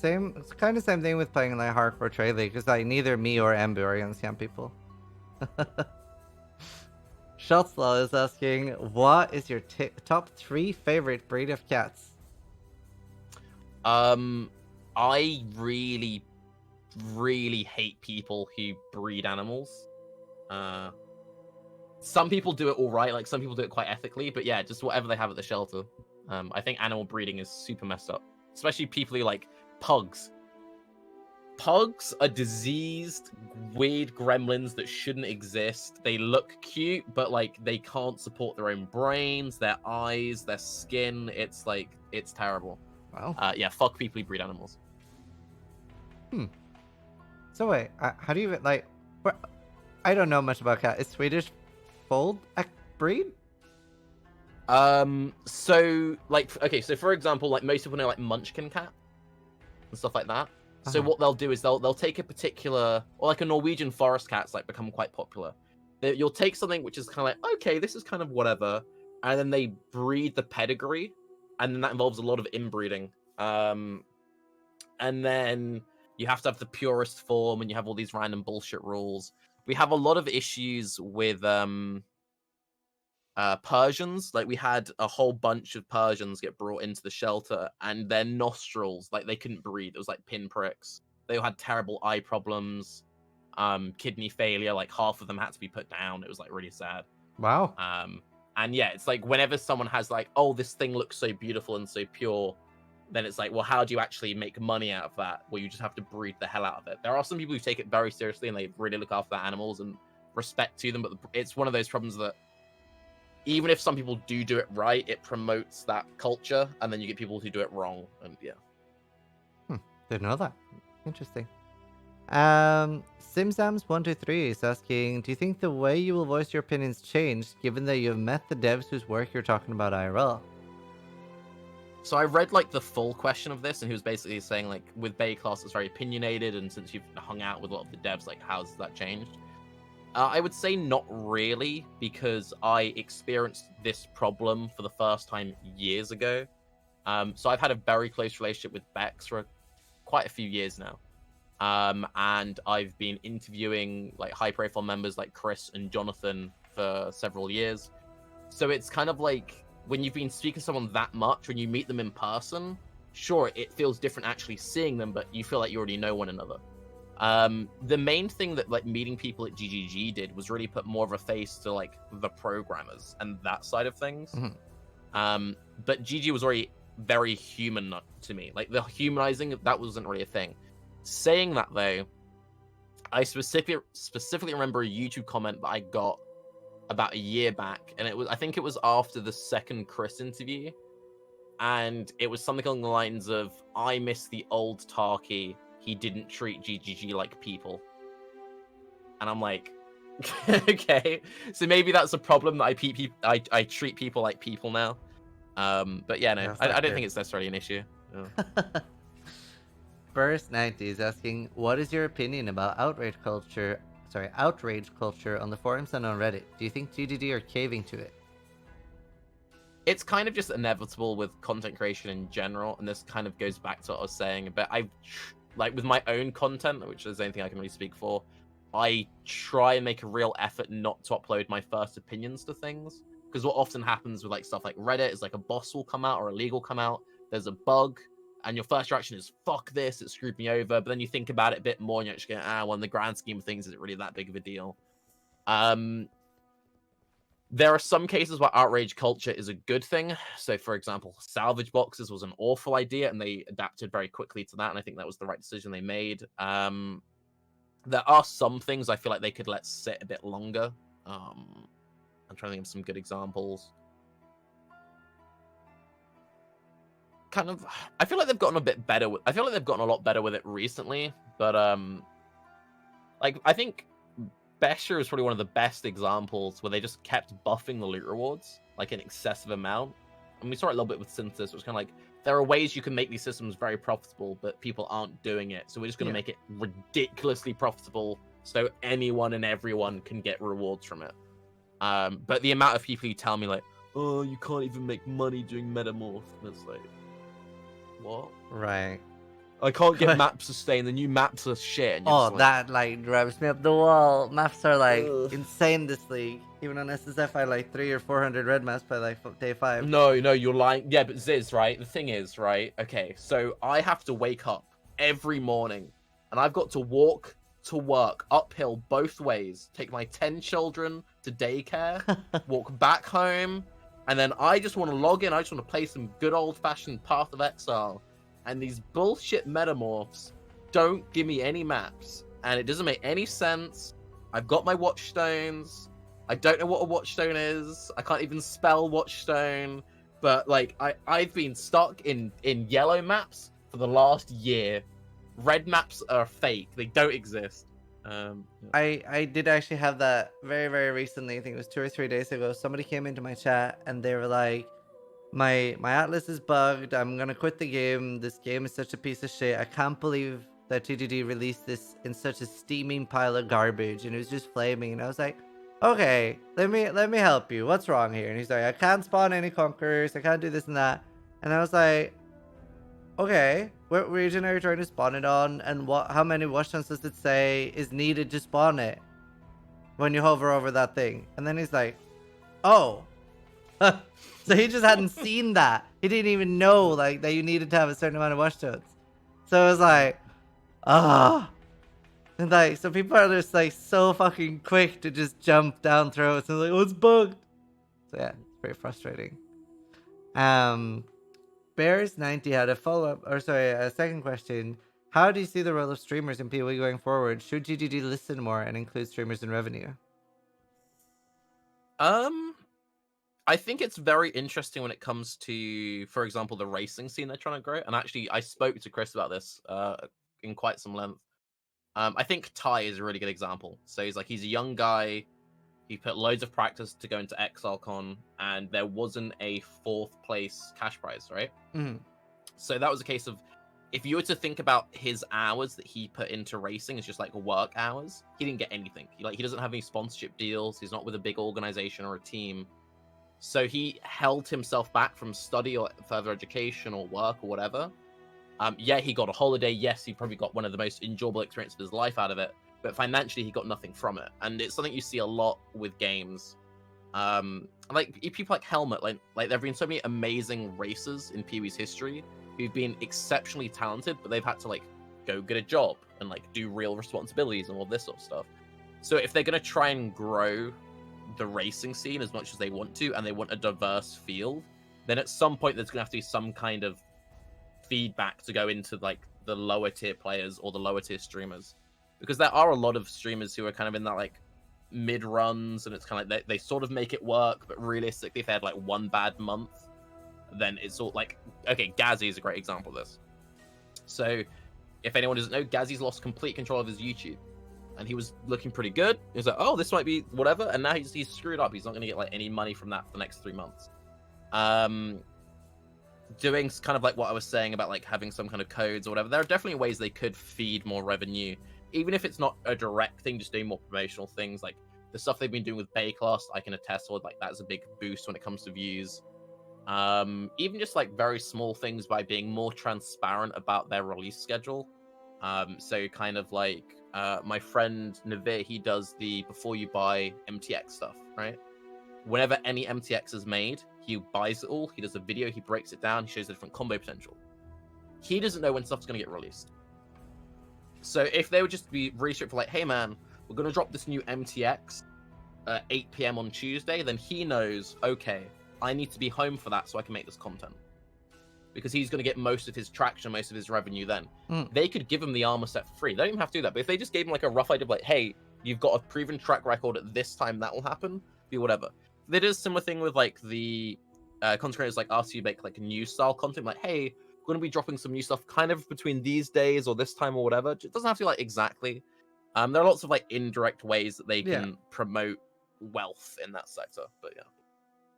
It's kind of same thing with playing like hardcore trade league, because like neither me or Embu are gonna scam people. Shotslaw is asking, what is your top 3 favorite breed of cats? I really, really hate people who breed animals. Some people do it all right, like some people do it quite ethically, but yeah, just whatever they have at the shelter. I think animal breeding is super messed up, especially people who like pugs. Pugs are diseased, weird gremlins that shouldn't exist. They look cute, but like they can't support their own brains, their eyes, their skin. It's terrible. Wow. Yeah, fuck people who breed animals. So wait, how do you like? I don't know much about cat. Is Swedish fold a breed? So like, okay, so for example, like most people know like Munchkin cat and stuff like that. So what they'll do is they'll take a particular, or like a Norwegian forest cat's like become quite popular. You'll take something which is kind of like, okay, this is kind of whatever, and then they breed the pedigree, and then that involves a lot of inbreeding. And then you have to have the purest form, and you have all these random bullshit rules. We have a lot of issues with Persians. Like we had a whole bunch of Persians get brought into the shelter, and their nostrils, like they couldn't breathe. It was like pinpricks. They all had terrible eye problems, kidney failure. Like half of them had to be put down. It was like really sad. Wow. And yeah, it's like whenever someone has like, oh, this thing looks so beautiful and so pure, then it's like, well, how do you actually make money out of that? Well, you just have to breed the hell out of it. There are some people who take it very seriously and they really look after their animals and respect to them, but it's one of those problems that even if some people do it right, it promotes that culture, and then you get people who do it wrong, and yeah. Didn't know that. Interesting. Simsams123 is asking, do you think the way you will voice your opinions changed given that you have met the devs whose work you're talking about IRL? So I read like the full question of this, and he was basically saying like, with Baeclast it's very opinionated, and since you've hung out with a lot of the devs, like how's that changed? I would say not really, because I experienced this problem for the first time years ago. So I've had a very close relationship with Bex for quite a few years now. And I've been interviewing like high-profile members like Chris and Jonathan for several years. So it's kind of like when you've been speaking to someone that much, when you meet them in person, sure, it feels different actually seeing them, but you feel like you already know one another. The main thing that like meeting people at GGG did was really put more of a face to like the programmers and that side of things. But GG was already very human to me. Like the humanizing, that wasn't really a thing. Saying that though, I specifically remember a YouTube comment that I got about a year back, and I think it was after the second Chris interview, and it was something along the lines of, I miss the old Tarky. He didn't treat GGG like people. And I'm like, okay, so maybe that's a problem that I treat people like people now. But yeah, no, I don't think it's necessarily an issue. Yeah. First 90 is asking, what is your opinion about outrage culture on the forums and on Reddit? Do you think GGG are caving to it? It's kind of just inevitable with content creation in general, and this kind of goes back to what I was saying, but like with my own content, which is the only thing I can really speak for, I try and make a real effort not to upload my first opinions to things, because what often happens with like stuff like Reddit is like a boss will come out or a league will come out, there's a bug, and your first reaction is, fuck this, it screwed me over, but then you think about it a bit more and you're actually going, well, in the grand scheme of things, is it really that big of a deal? There are some cases where outrage culture is a good thing. So, for example, salvage boxes was an awful idea, and they adapted very quickly to that, and I think that was the right decision they made. There are some things I feel like they could let sit a bit longer. I'm trying to think of some good examples. Kind of, I feel like they've gotten a bit better with. I feel like they've gotten a lot better with it recently, but like I think Besher is probably one of the best examples where they just kept buffing the loot rewards like an excessive amount. And we saw it a little bit with Synthesis, which was kind of like, there are ways you can make these systems very profitable, but people aren't doing it. So we're just going to make it ridiculously profitable so anyone and everyone can get rewards from it. But the amount of people who tell me like, oh, you can't even make money doing Metamorph. And it's like, what? Right. I can't get map sustain. The new maps are shit. And oh, that like drives me up the wall. Maps are like insane this league. Even on SSF, I like 300 or 400 red maps by like day 5. No, you're lying. Yeah, but Ziz, right? The thing is, right? Okay, so I have to wake up every morning, and I've got to walk to work uphill both ways. Take my 10 children to daycare, walk back home, and then I just want to log in. I just want to play some good old-fashioned Path of Exile. And these bullshit metamorphs don't give me any maps, and it doesn't make any sense. I've got my watchstones. I don't know what a watchstone is. I can't even spell watchstone. But like I've been stuck in yellow maps for the last year. Red maps are fake; they don't exist. Yeah. I did actually have that very, very recently. I think it was 2 or 3 days ago. Somebody came into my chat and they were like, my atlas is bugged. I'm gonna quit the game. This game is such a piece of shit. I can't believe that TGD released this in such a steaming pile of garbage, and it was just flaming. And I was like, okay, let me help you. What's wrong here? And he's like, I can't spawn any conquerors. I can't do this and that. And I was like, okay, what region are you trying to spawn it on? And what? How many watchtowns does it say is needed to spawn it when you hover over that thing? And then he's like, oh. So he just hadn't seen that. He didn't even know like that you needed to have a certain amount of watchtones. So it was like, ah. And like, so people are just like so fucking quick to just jump down throats and like, oh, it's bugged. So yeah, it's very frustrating. Bears90 had a follow-up, or sorry, a second question. How do you see the role of streamers in PoE going forward? Should GGD listen more and include streamers in revenue? I think it's very interesting when it comes to, for example, the racing scene they're trying to grow. And actually, I spoke to Chris about this in quite some length. I think Ty is a really good example. So he's a young guy. He put loads of practice to go into ExileCon, and there wasn't a 4th place cash prize, right? Mm. So that was a case of, if you were to think about his hours that he put into racing as just like work hours, he didn't get anything. He doesn't have any sponsorship deals. He's not with a big organization or a team. So he held himself back from study or further education or work or whatever. Yeah, he got a holiday. Yes, he probably got one of the most enjoyable experiences of his life out of it. But financially, he got nothing from it. And it's something you see a lot with games. Like people like Helmet, like there have been so many amazing racers in PoE's history who've been exceptionally talented, but they've had to like go get a job and like do real responsibilities and all this sort of stuff. So if they're gonna try and grow the racing scene as much as they want to, and they want a diverse field, then at some point there's gonna have to be some kind of feedback to go into like the lower tier players or the lower tier streamers, because there are a lot of streamers who are kind of in that like mid runs, and it's kind of like they sort of make it work, but realistically if they had like one bad month, then it's all like, okay, Gazzy is a great example of this. So if anyone doesn't know, Gazzy's lost complete control of his YouTube, and he was looking pretty good. He was like, oh, this might be whatever, and now he's screwed up. He's not going to get like any money from that for the next 3 months. Doing kind of like what I was saying about like having some kind of codes or whatever, there are definitely ways they could feed more revenue, even if it's not a direct thing, just doing more promotional things. Like the stuff they've been doing with Baeclast, I can attest to, like that's a big boost when it comes to views. Even just like very small things by being more transparent about their release schedule. So kind of like my friend Navir, he does the before you buy MTX stuff, right? Whenever any MTX is made, he buys it all, he does a video, he breaks it down, he shows the different combo potential. He doesn't know when stuff's going to get released. So if they would just be really strict for like, hey man, we're going to drop this new MTX at 8 p.m. on Tuesday, then he knows, okay, I need to be home for that so I can make this content. Because he's going to get most of his traction, most of his revenue then. They could give him the armor set for free. They don't even have to do that. But if they just gave him like a rough idea of like, hey, you've got a proven track record at this time, that will happen, be whatever. They did a similar thing with like the content creators like us who make like new style content, like, hey, we're going to be dropping some new stuff kind of between these days or this time or whatever. It doesn't have to be like exactly. There are lots of like indirect ways that they can promote wealth in that sector. But yeah.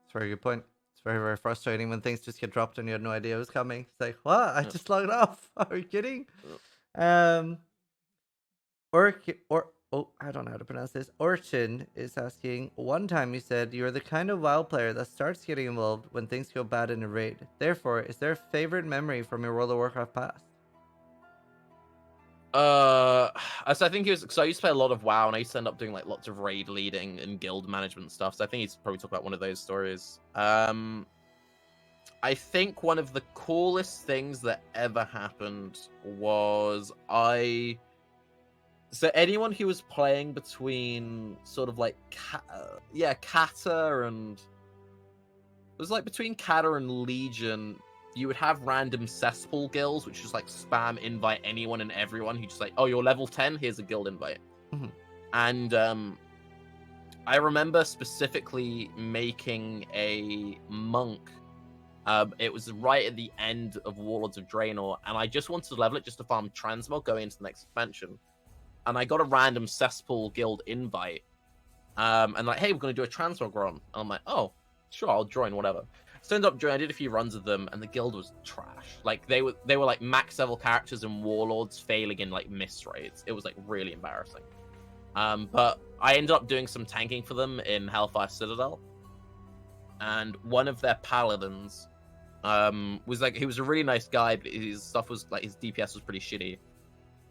It's a very good point. It's very, very frustrating when things just get dropped and you had no idea it was coming. It's like, what? I just logged off. Are you kidding? I don't know how to pronounce this. Orchin is asking, one time you said you're the kind of WoW player that starts getting involved when things go bad in a raid. Therefore, is there a favorite memory from your World of Warcraft past? So I think so I used to play a lot of WoW, and I used to end up doing like lots of raid leading and guild management stuff. So I think he's probably talk about one of those stories. I think one of the coolest things that ever happened was so anyone who was playing between sort of like Kata and it was like between Kata and Legion, you would have random cesspool guilds, which just like spam invite anyone and everyone who just like, oh, you're level 10, here's a guild invite. Mm-hmm. And I remember specifically making a monk It was right at the end of Warlords of Draenor, and I just wanted to level it just to farm transmog going into the next expansion. And I got a random Cesspool Guild invite, and like, hey, we're gonna do a transmog run. And I'm like, oh, sure, I'll join, whatever. So ended up joining. I did a few runs of them, and the guild was trash. Like they were like max level characters and warlords failing in like miss raids. It was like really embarrassing. But I ended up doing some tanking for them in Hellfire Citadel, and one of their paladins was like, he was a really nice guy, but his stuff was like, his DPS was pretty shitty.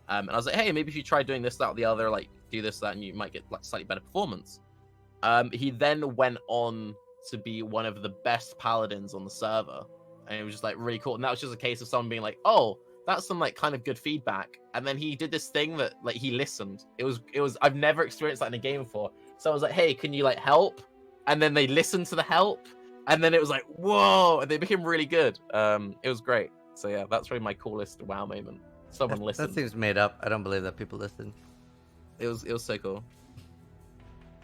And I was like, hey, maybe if you try doing this, that, or the other, like do this, that, and you might get like slightly better performance. He then went on to be one of the best paladins on the server, and it was just like really cool. And that was just a case of someone being like, oh, that's some like kind of good feedback. And then he did this thing that like he listened. It was I've never experienced that in a game before. So I was like, hey, can you like help? And then they listened to the help, and then it was like, whoa, and they became really good. It was great. So yeah, that's really my coolest WoW moment. Someone listened. That seems made up. I don't believe that people listen. It was so cool.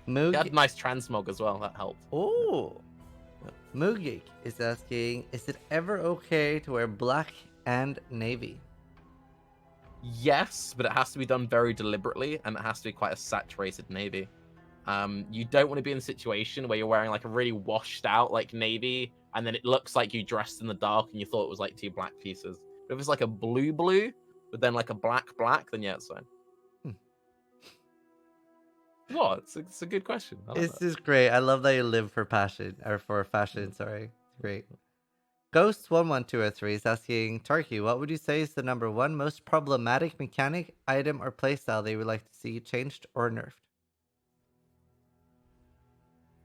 Moog... It had nice transmog as well. That helped. Oh, Yeah. Mooggeek is asking, is it ever okay to wear black and navy? Yes, but it has to be done very deliberately, and it has to be quite a saturated navy. You don't want to be in a situation where you're wearing like a really washed out like navy, and then it looks like you dressed in the dark and you thought it was like two black pieces. But if it's like a blue, but then like a black, then yeah, it's fine. What? It's a good question. This is great. I love that you live for passion, or for fashion, sorry. Great. Ghost11203 is asking, Tarky, what would you say is the #1 most problematic mechanic, item, or playstyle that you would like to see changed or nerfed?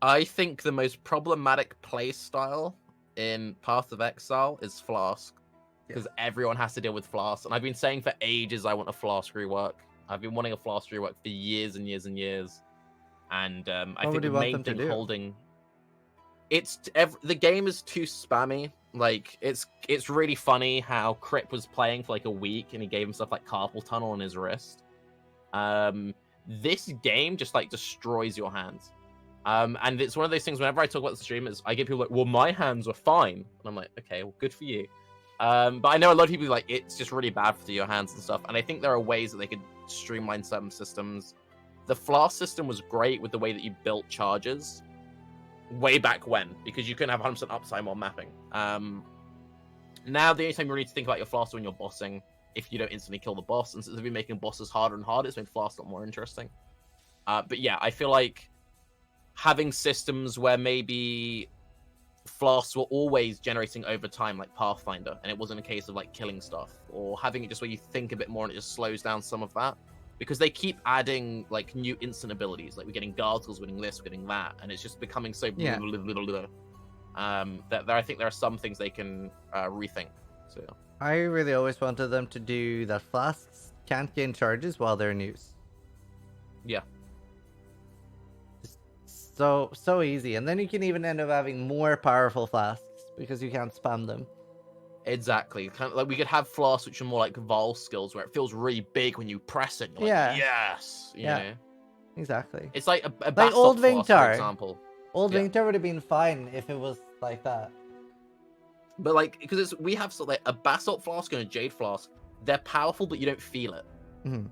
I think the most problematic playstyle in Path of Exile is Flask, because everyone has to deal with Flask. And I've been saying for ages I want a Flask rework. I've been wanting a Flask rework for years and years and years. And I think the main thing holding... the game is too spammy. Like, it's really funny how Crip was playing for like a week and he gave himself like carpal tunnel on his wrist. This game just like destroys your hands. And it's one of those things, whenever I talk about the stream, I get people like, well, my hands were fine. And I'm like, okay, well, good for you. But I know a lot of people like, it's just really bad for your hands and stuff. And I think there are ways that they could streamline certain systems. The Flask system was great with the way that you built charges way back when, because you couldn't have 100% uptime while mapping. Now the only time you really need to think about your Flask when you're bossing, if you don't instantly kill the boss, and since they've been making bosses harder and harder, it's made Flask a lot more interesting. But yeah, I feel like having systems where maybe Flasks were always generating over time, like Pathfinder, and it wasn't a case of like killing stuff, or having it just where you think a bit more and it just slows down some of that, because they keep adding like new instant abilities, like we're getting Gargles, we're getting this, we're getting that, and it's just becoming so that I think there are some things they can rethink. So I really always wanted them to do that Flasks can't gain charges while they're in use. Yeah. So easy, and then you can even end up having more powerful Flasks because you can't spam them. Exactly. Kind of like we could have Flasks which are more like Vol skills, where it feels really big when you press it. You're like, yes. You know? Exactly. It's like a like old Flask, Vingtar. for example. Old Vingtar would have been fine if it was like that. But like, because we have sort of like a Basalt Flask and a Jade Flask. They're powerful, but you don't feel it. Mm-hmm.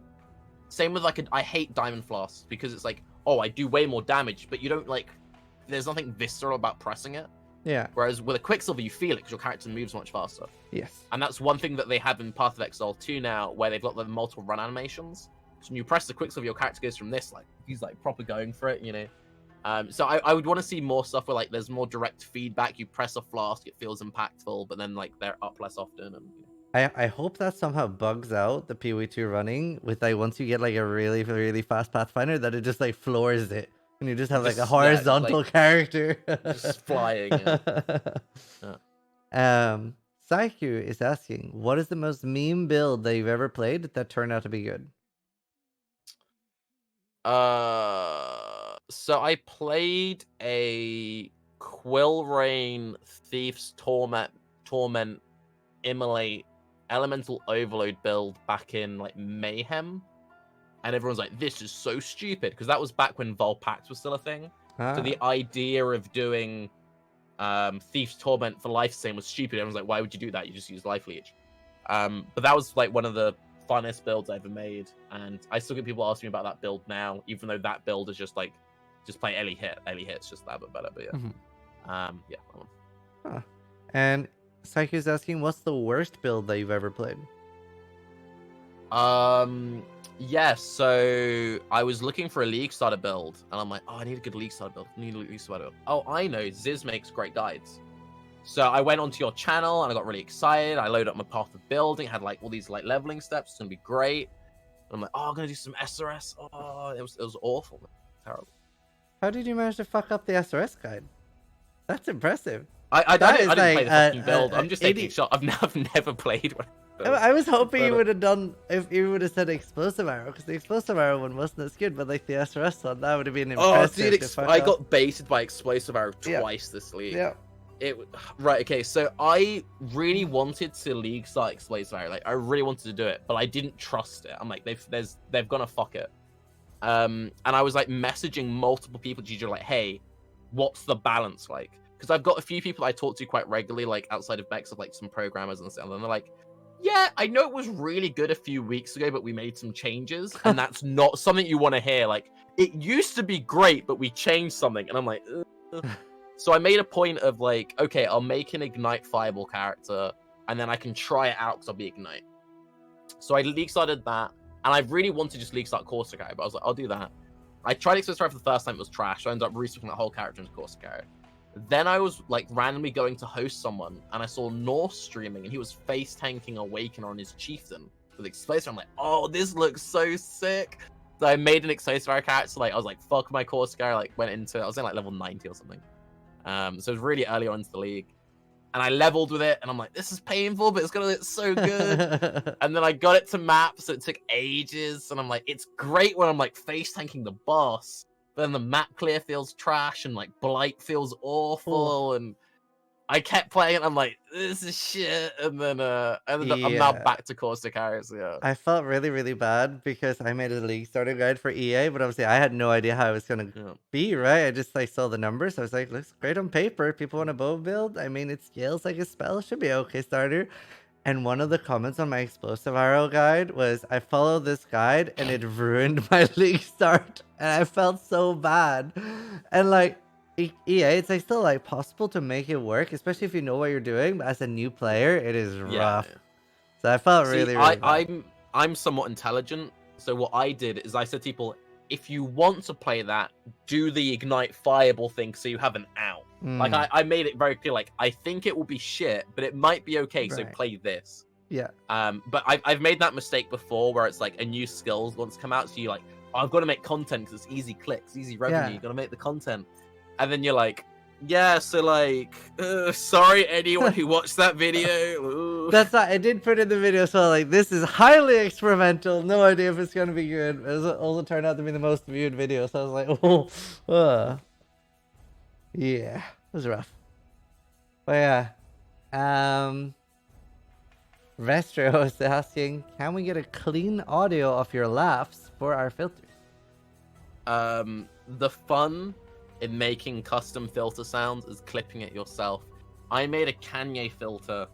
Same with like I hate Diamond Flasks, because it's like, oh, I do way more damage, but you don't like, there's nothing visceral about pressing it. Yeah. Whereas with a Quicksilver, you feel it because your character moves much faster. Yes. And that's one thing that they have in Path of Exile 2 now, where they've got the multiple run animations. So when you press the Quicksilver, your character goes from this, like, he's like proper going for it, you know? So I would want to see more stuff where like there's more direct feedback. You press a Flask, it feels impactful, but then like they're up less often. And I hope that somehow bugs out the PoE2 running with like once you get like a really, really fast Pathfinder, that it just like floors it. And you just have like a horizontal character. Just flying. Saiku is asking, what is the most meme build that you've ever played that turned out to be good? So I played a Quillrain Thief's Torment Immolate Elemental Overload build back in like Mayhem. And everyone's like, this is so stupid, because that was back when Volpact was still a thing. So the idea of doing Thief's Torment for life same was stupid. Everyone's like, why would you do that? You just use life leech. But that was like one of the funnest builds I ever made, and I still get people asking me about that build now, even though that build is just like play Ellie hit. Ellie hit's just that bit better, but yeah. Yeah. That one. Huh. And Psycho's asking, what's the worst build that you've ever played? Yeah, so I was looking for a League starter build, and I'm like, oh, I need a good League starter build. Oh, I know, Ziz makes great guides. So I went onto your channel, and I got really excited. I loaded up my Path of Building, had like all these like leveling steps. It's gonna be great. And I'm like, oh, I'm gonna do some SRS. Oh, it was awful, man. Terrible. How did you manage to fuck up the SRS guide? That's impressive. I didn't play the fucking build. I'm just taking 80... a shot. I've never played one. I was hoping you would have done, if you would have said explosive arrow, because the explosive arrow one wasn't as good, but like the SRS one, that would have been impressive. Oh, dude, I got baited by explosive arrow twice this league. Yeah. Right, okay, so I really wanted to league start explosive arrow. Like, I really wanted to do it, but I didn't trust it. I'm like, they've gonna fuck it. And I was like messaging multiple people to like, hey, what's the balance like? Because I've got a few people I talk to quite regularly, like outside of Bex, of like some programmers and stuff, and they're like, yeah, I know it was really good a few weeks ago, but we made some changes, and that's not something you want to hear. Like, it used to be great, but we changed something, and I'm like, ugh. So I made a point of like, okay, I'll make an Ignite Fireball character, and then I can try it out because I'll be Ignite. So I league started that, and I really wanted to just league start Corsica, but I was like, I'll do that. I tried Express for the first time, it was trash, so I ended up reswitching that whole character into Corsica. Then I was like randomly going to host someone, and I saw North streaming, and he was face tanking Awakener on his Chieftain with Explosive. I'm like, oh, this looks so sick. So I made an Explosive character. Like, I was like, fuck my Corsica. Like, went into it. I was in like level 90 or something. So it was really early on into the league, and I leveled with it, and I'm like, this is painful, but it's gonna look so good. And then I got it to map, so it took ages, and I'm like, it's great when I'm like face tanking the boss. But then the map clear feels trash, and like Blight feels awful, and I kept playing it. I'm like, this is shit, and then I'm now back to Corsica. So yeah. I felt really, really bad because I made a league starter guide for EA, but obviously I had no idea how it was gonna be. Right? I just like saw the numbers. I was like, looks great on paper. People want a bow build. I mean, it scales like a spell. Should be okay starter. And one of the comments on my explosive arrow guide was, I followed this guide and it ruined my league start. And I felt so bad. And like, EA, it's like still like possible to make it work, especially if you know what you're doing. But as a new player, it is rough. Yeah. So I felt really bad. I'm somewhat intelligent. So what I did is I said to people, if you want to play that, do the Ignite Fireball thing so you have an out. Like, I made it very clear, like, I think it will be shit, but it might be okay, so play this. Yeah. But I've made that mistake before, where it's like a new skill wants to come out, so you're like, oh, I've got to make content because it's easy clicks, easy revenue, you got to make the content. And then you're like, yeah, so like, sorry anyone who watched that video. That's not, I did put in the video, so like, this is highly experimental, no idea if it's going to be good. It also turned out to be the most viewed video, so I was like, yeah, it was rough. But yeah, Restro is asking, can we get a clean audio of your laughs for our filters? The fun in making custom filter sounds is clipping it yourself. I made a Kanye filter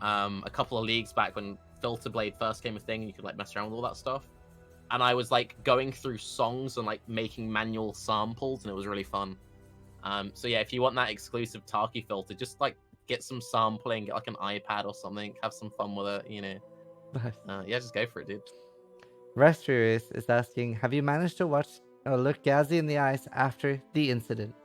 a couple of leagues back when Filter Blade first came a thing, and you could like mess around with all that stuff. And I was like going through songs and like making manual samples, and it was really fun. So yeah, if you want that exclusive Tarky filter, just like get some sampling, get like an iPad or something, have some fun with it, you know. Nice. Yeah, just go for it, dude. Restro is asking, have you managed to look Ghazi in the eyes after the incident?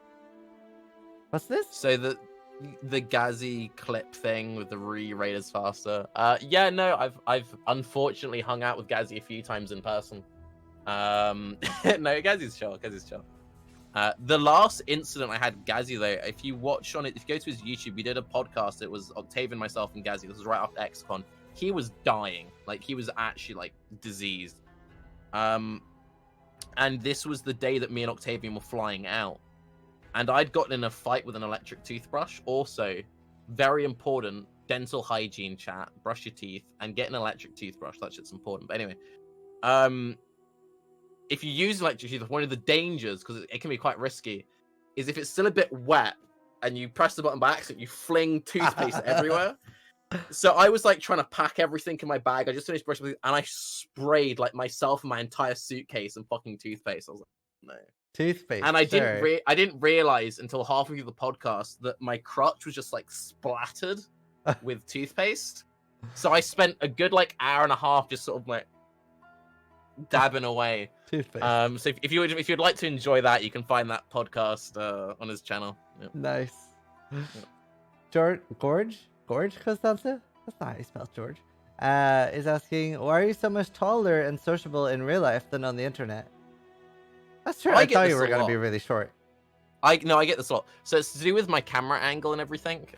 What's this? So the Ghazi clip thing with the Raiders faster. Yeah, no, I've unfortunately hung out with Ghazi a few times in person. No, Ghazi's chill. The last incident I had with Ghazi, though, if you watch on it, if you go to his YouTube, we did a podcast. It was Octavian, myself, and Ghazi. This was right after XCon. He was dying. Like, he was actually, like, diseased. And this was the day that me and Octavian were flying out. And I'd gotten in a fight with an electric toothbrush. Also, very important, dental hygiene chat. Brush your teeth and get an electric toothbrush. That shit's important. But anyway, if you use electric toothbrush, one of the dangers, because it can be quite risky, is if it's still a bit wet and you press the button by accident, you fling toothpaste everywhere. So I was like trying to pack everything in my bag. I just finished brushing my teeth, and I sprayed like myself and my entire suitcase and fucking toothpaste. I was like, no. Toothpaste. And I sure. didn't realize until halfway through the podcast that my crotch was just like splattered with toothpaste. So I spent a good like hour and a half just sort of like dabbing away. Toothpaste. So if you'd like to enjoy that, you can find that podcast on his channel. Yeah. Nice. Yeah. Gorge Costanza? That's not how you spell George. Is asking, why are you so much taller and sociable in real life than on the internet? That's true. I thought you were going to be really short. I get this a lot. So it's to do with my camera angle and everything.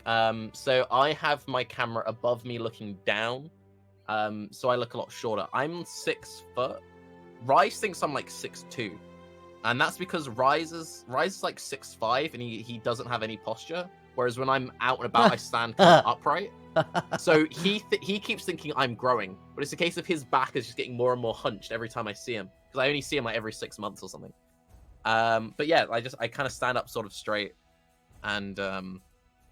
So I have my camera above me looking down. So I look a lot shorter. I'm 6 foot. Rise thinks I'm like 6'2", and that's because Rise is like 6'5", and he doesn't have any posture. Whereas when I'm out and about, I stand kind of upright. So he keeps thinking I'm growing, but it's a case of his back is just getting more and more hunched every time I see him, because I only see him like every 6 months or something. But yeah, I kind of stand up sort of straight, and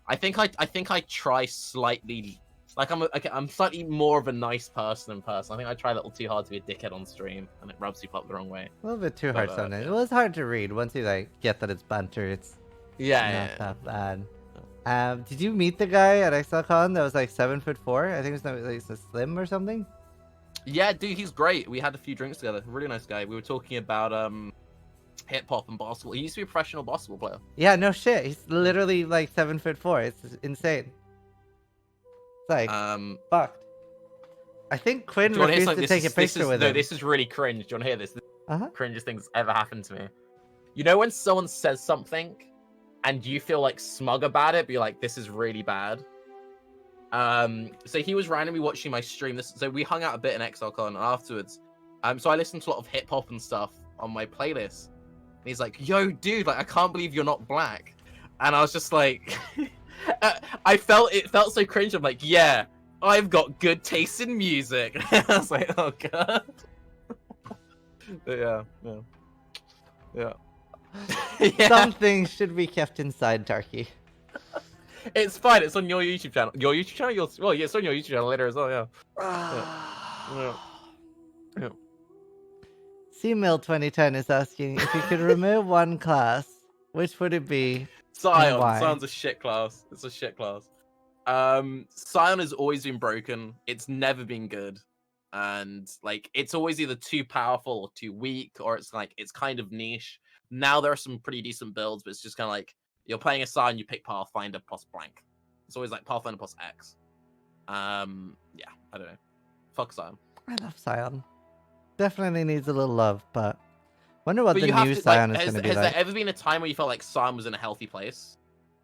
I think I try slightly. Like I'm slightly more of a nice person in person. I think I try a little too hard to be a dickhead on stream, and it rubs people up the wrong way. A little bit too hard sometimes. Yeah. Well, it's hard to read once you like get that it's banter. It's not that bad. Did you meet the guy at ExileCon that was like 7'4"? I think his name was like Slim or something. Yeah, dude, he's great. We had a few drinks together. Really nice guy. We were talking about hip hop and basketball. He used to be a professional basketball player. Yeah, no shit. He's literally like 7'4". It's insane. Like, fucked. I think Quinn refused to take a picture with him. No, this is really cringe. Do you want to hear this? This is the cringiest thing that's ever happened to me. You know when someone says something and you feel like smug about it, but you're like, this is really bad? So he was randomly watching my stream. So we hung out a bit in ExileCon afterwards. So I listened to a lot of hip hop and stuff on my playlist. And he's like, yo, dude, like, I can't believe you're not black. And I was just like... it felt so cringe. I'm like, yeah, I've got good taste in music. I was like, oh god. yeah. Yeah. Some things should be kept inside, Tarky. It's fine. It's on your YouTube channel. Your YouTube channel. Well, yeah, it's on your YouTube channel later as well. Yeah. Yeah. CMill 2010 is asking if you could remove one class, which would it be? Scion. Scion's a shit class. It's a shit class. Scion has always been broken. It's never been good. And like it's always either too powerful or too weak, or it's like it's kind of niche. Now there are some pretty decent builds, but it's just kind of like you're playing a Scion, you pick Pathfinder plus blank. It's always like Pathfinder plus X. Yeah, I don't know. Fuck Scion. I love Scion. Definitely needs a little love, but wonder what the new Scion is going to be like. Has there ever been a time where you felt like Scion was in a healthy place?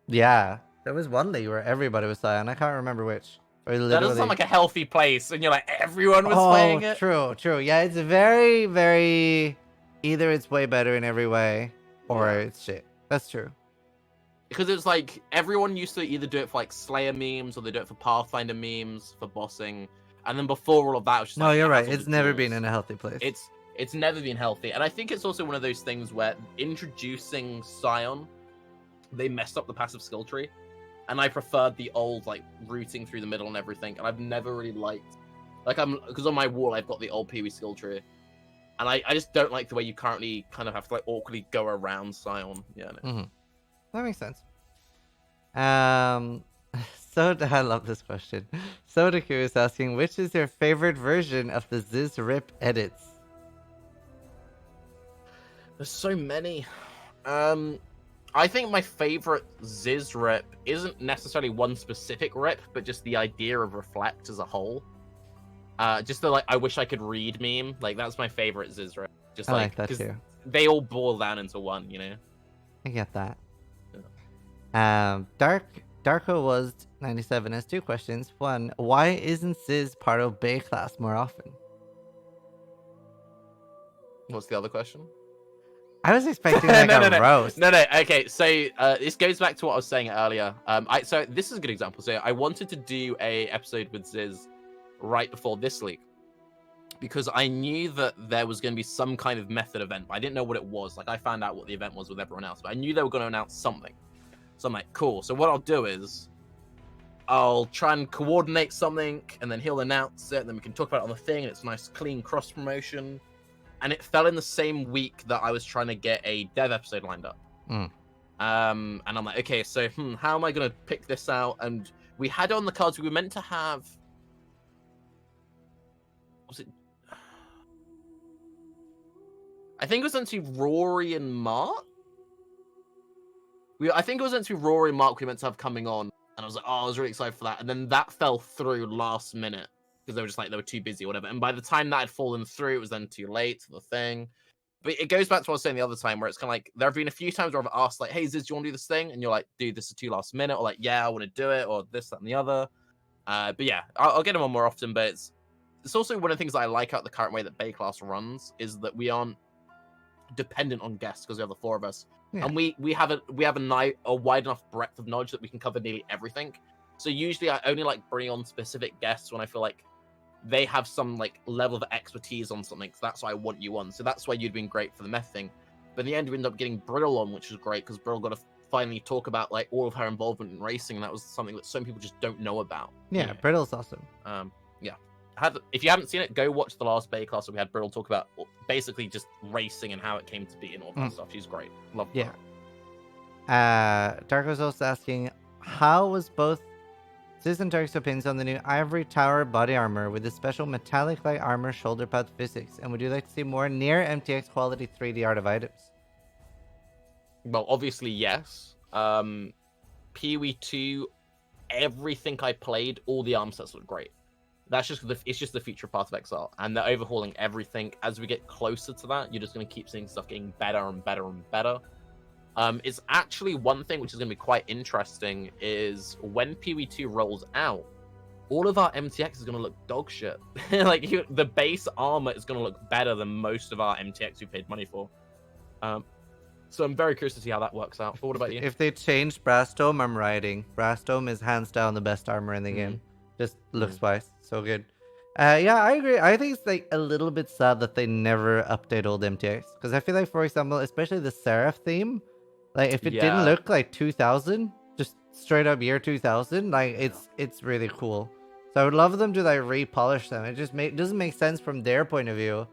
Yeah. There was one league where everybody was Scion. I can't remember which. That doesn't sound like a healthy place, and you're like, everyone was playing it? True. Yeah, it's very, very... Either it's way better in every way, or it's shit. That's true. Because it's like, everyone used to either do it for like Slayer memes, or they do it for Pathfinder memes, for bossing. And then before all of that, it was just no, you're right. It's never been in a healthy place. It's never been healthy. And I think it's also one of those things where introducing Scion, they messed up the passive skill tree. And I preferred the old, like, routing through the middle and everything. And I've never really liked... Like, because on my wall, I've got the old Pee-wee skill tree. And I just don't like the way you currently kind of have to, like, awkwardly go around Scion. Yeah, no. Mm-hmm. That makes sense. So I love this question. Sodaku is asking, which is your favorite version of the Ziz Rip edits? There's so many. I think my favorite Ziz rip isn't necessarily one specific rip, but just the idea of Reflect as a whole. Just the like, I wish I could read meme. Like that's my favorite Ziz rip. Just I like that too. They all boil down into one, you know. I get that. Yeah. Darko was 97 has 2 questions. One, why isn't Ziz part of Baeclast more often? What's the other question? I was expecting like a roast. No. Okay, so this goes back to what I was saying earlier. So this is a good example. So I wanted to do a episode with Ziz right before this league because I knew that there was going to be some kind of method event, but I didn't know what it was. Like I found out what the event was with everyone else, but I knew they were going to announce something. So I'm like, cool. So what I'll do is I'll try and coordinate something, and then he'll announce it, and then we can talk about it on the thing, and it's a nice, clean cross promotion. And it fell in the same week that I was trying to get a dev episode lined up. Mm. And I'm like, okay, so how am I gonna pick this out? And we had on the cards. We were meant to have. Was it? I think it was meant to be Rory and Mark. I think it was meant to be Rory and Mark we were meant to have coming on, and I was like, oh, I was really excited for that. And then that fell through last minute because they were just like they were too busy or whatever. And by the time that had fallen through, it was then too late for the thing. But it goes back to what I was saying the other time, where it's kind of like there have been a few times where I've asked like, "Hey, Ziz, do you want to do this thing?" And you're like, "Dude, this is too last minute," or like, "Yeah, I want to do it," or this, that, and the other. But yeah, I'll get them on more often. But it's also one of the things that I like about the current way that Baeclast runs is that we aren't dependent on guests because we have the four of us, and we have a wide enough breadth of knowledge that we can cover nearly everything. So usually I only like bring on specific guests when I feel like they have some like level of expertise on something. So that's why I want you on. So that's why you'd been great for the meth thing. But in the end, we ended up getting Brill on, which was great because Brill got to finally talk about like all of her involvement in racing. And that was something that some people just don't know about. Yeah, you know? Brittle's awesome. Yeah. If you haven't seen it, go watch the last Baeclast where we had Brill talk about basically just racing and how it came to be and all that stuff. She's great. Love her. Yeah. Darko's also asking, how was both Ziz and Dark's opinions on the new Ivory Tower body armor with the special metallic light armor shoulder pad physics? And would you like to see more near MTX quality 3D art of items? Well, obviously, yes. PoE 2, everything I played, all the arm sets look great. It's just the feature of Path of Exile, and they're overhauling everything. As we get closer to that, you're just going to keep seeing stuff getting better and better and better. It's actually one thing which is going to be quite interesting is when PoE 2 rolls out, all of our MTX is going to look dog shit. Like the base armor is going to look better than most of our MTX we paid money for. So I'm very curious to see how that works out. But what about you? If they change Brass Dome, I'm riding. Brass Dome is hands down the best armor in the game. Just looks wise. So good. Yeah, I agree. I think it's like a little bit sad that they never update old MTX. Because I feel like, for example, especially the Seraph theme, like if it didn't look like 2000, just straight up year 2000, like it's really cool. So I would love them to like repolish them. It just doesn't make sense from their point of view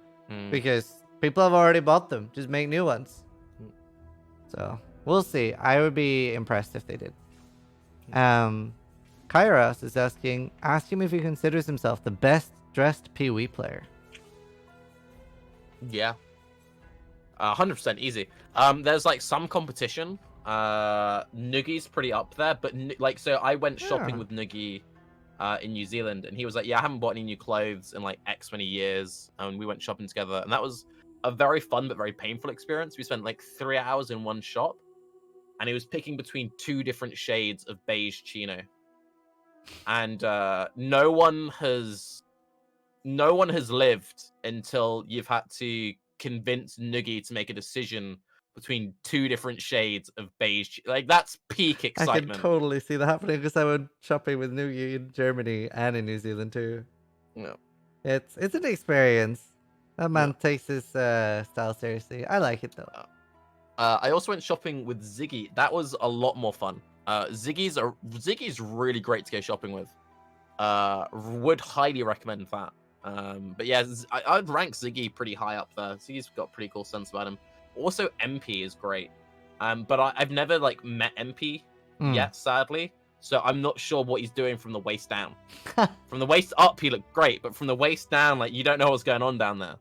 because people have already bought them. Just make new ones. So we'll see. I would be impressed if they did. Kairos is asking, ask him if he considers himself the best dressed PoE player. Yeah. 100% easy. There's like some competition. Noogie's pretty up there, but so I went shopping with Noogie in New Zealand, and he was like, yeah, I haven't bought any new clothes in like X many years, and we went shopping together, and that was a very fun but very painful experience. We spent like 3 hours in one shop, and he was picking between 2 different shades of beige chino, and no one has lived until you've had to convince Noogie to make a decision between 2 different shades of beige. Like that's peak excitement. I can totally see that happening because I went shopping with Noogie in Germany and in New Zealand too. No. It's an experience. That man takes his style seriously. I like it though. I also went shopping with Ziggy. That was a lot more fun. Ziggy's really great to go shopping with. Would highly recommend that. But yeah, I'd rank Ziggy pretty high up there. Ziggy's got a pretty cool sense about him. Also, MP is great. But I've never like met MP yet, sadly. So I'm not sure what he's doing from the waist down. From the waist up, he looked great, but from the waist down, like you don't know what's going on down there.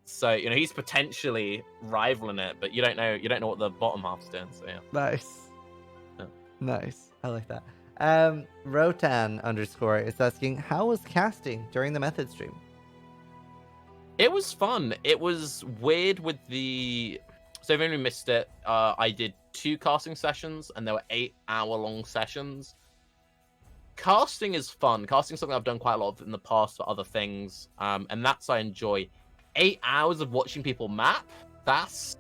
So he's potentially rivaling it, but you don't know what the bottom half's doing. So yeah. Nice. Yeah. Nice. I like that. Rotan_ is asking, how was casting during the method stream? It was fun. It was weird with so if anyone missed it, I did 2 casting sessions and there were 8-hour-long sessions. Casting is fun. Casting is something I've done quite a lot of in the past for other things, and that's I enjoy. 8 hours of watching people map, that's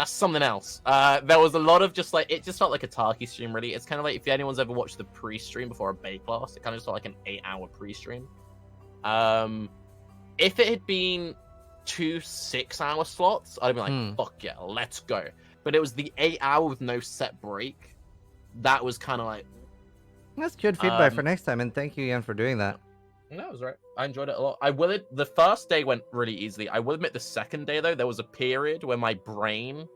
something else. There was a lot of just like, it just felt like a Tarky stream, really. It's kind of like if anyone's ever watched the pre-stream before a Baeclast, it kind of just felt like an 8-hour pre-stream. If it had been 2 6-hour slots, I'd be like, fuck yeah, let's go. but it was the 8 hour with no set break. That was kind of like, That's good feedback for next time, and thank you again for doing that. no, it was right. I enjoyed it a lot. The first day went really easily. I will admit the second day though, there was a period where my brain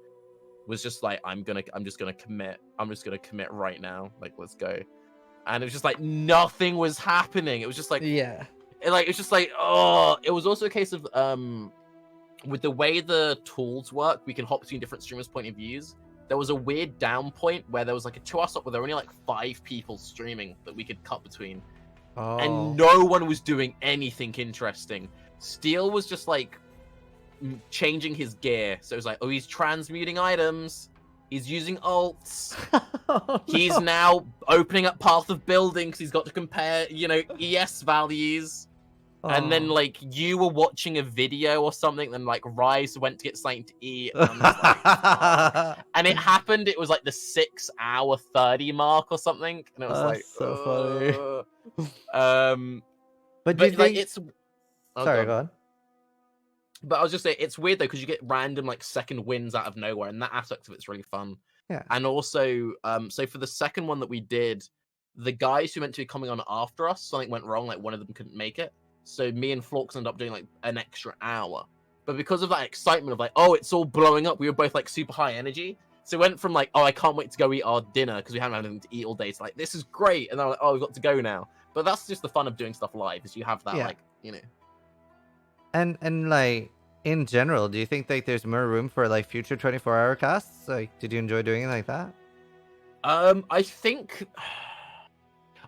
was just like, I'm just gonna commit. I'm just gonna commit right now. Like, let's go. And it was just like nothing was happening. It was just like, Yeah. it's just like, oh. It was also a case of with the way the tools work, we can hop between different streamers' point of views. There was a weird down point where there was like a 2-hour stop where there were only like 5 people streaming that we could cut between. Oh. And no one was doing anything interesting. Steel was just like changing his gear. So it was like, oh, he's transmuting items. He's using ults. Oh, He's no. now opening up Path of Building because he's got to compare, ES values. And then, Oh. like, you were watching a video or something, then, like, Rise went to get something to eat. And, I'm just like, fuck. And it happened, it was, like, the 6-hour 30 mark or something. And it was That's like, so funny. But do you like, think... it's... Oh, Sorry, go on. But I was just saying, it's weird, though, because you get random, like, second wins out of nowhere. And that aspect of it's really fun. Yeah. And also, so for the second one that we did, the guys who meant to be coming on after us, something went wrong, like, one of them couldn't make it. So me and Flawks ended up doing like an extra hour. But because of that excitement of like, oh, it's all blowing up, we were both like super high energy. So it went from like, oh, I can't wait to go eat our dinner because we haven't had anything to eat all day. So like, this is great. And then I'm like, oh, we've got to go now. But that's just the fun of doing stuff live, is you have that like, And like in general, do you think like there's more room for like future 24-hour casts? Like, did you enjoy doing it like that?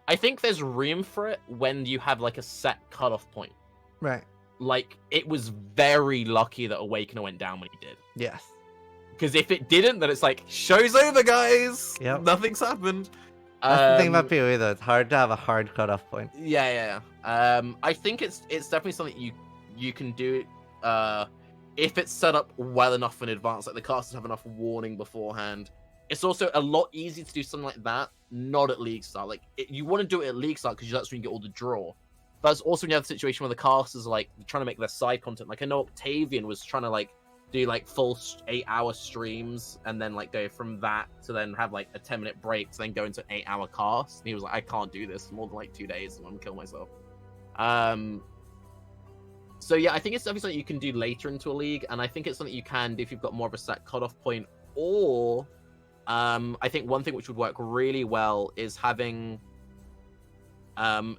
I think there's room for it when you have like a set cutoff point. Right. Like, it was very lucky that Awakener went down when he did. Yes. Because if it didn't, then it's like, show's over, guys. Yep. Nothing's happened. That's the thing about PoE though. It's hard to have a hard cutoff point. Yeah. I think it's definitely something you can do if it's set up well enough in advance. Like the casters have enough warning beforehand. It's also a lot easier to do something like that, not at League Start. Like, you want to do it at League Start because that's when you get all the draw. But it's also when you have the situation where the casters are, like, trying to make their side content. Like, I know Octavian was trying to, like, do, like, full 8-hour streams and then, like, go from that to then have, like, a 10-minute break to then go into an 8-hour cast. And he was like, I can't do this more than, like, 2 days. I'm going to kill myself. So, yeah, I think it's definitely something you can do later into a league. And I think it's something you can do if you've got more of a set cutoff point. Or... I think one thing which would work really well is having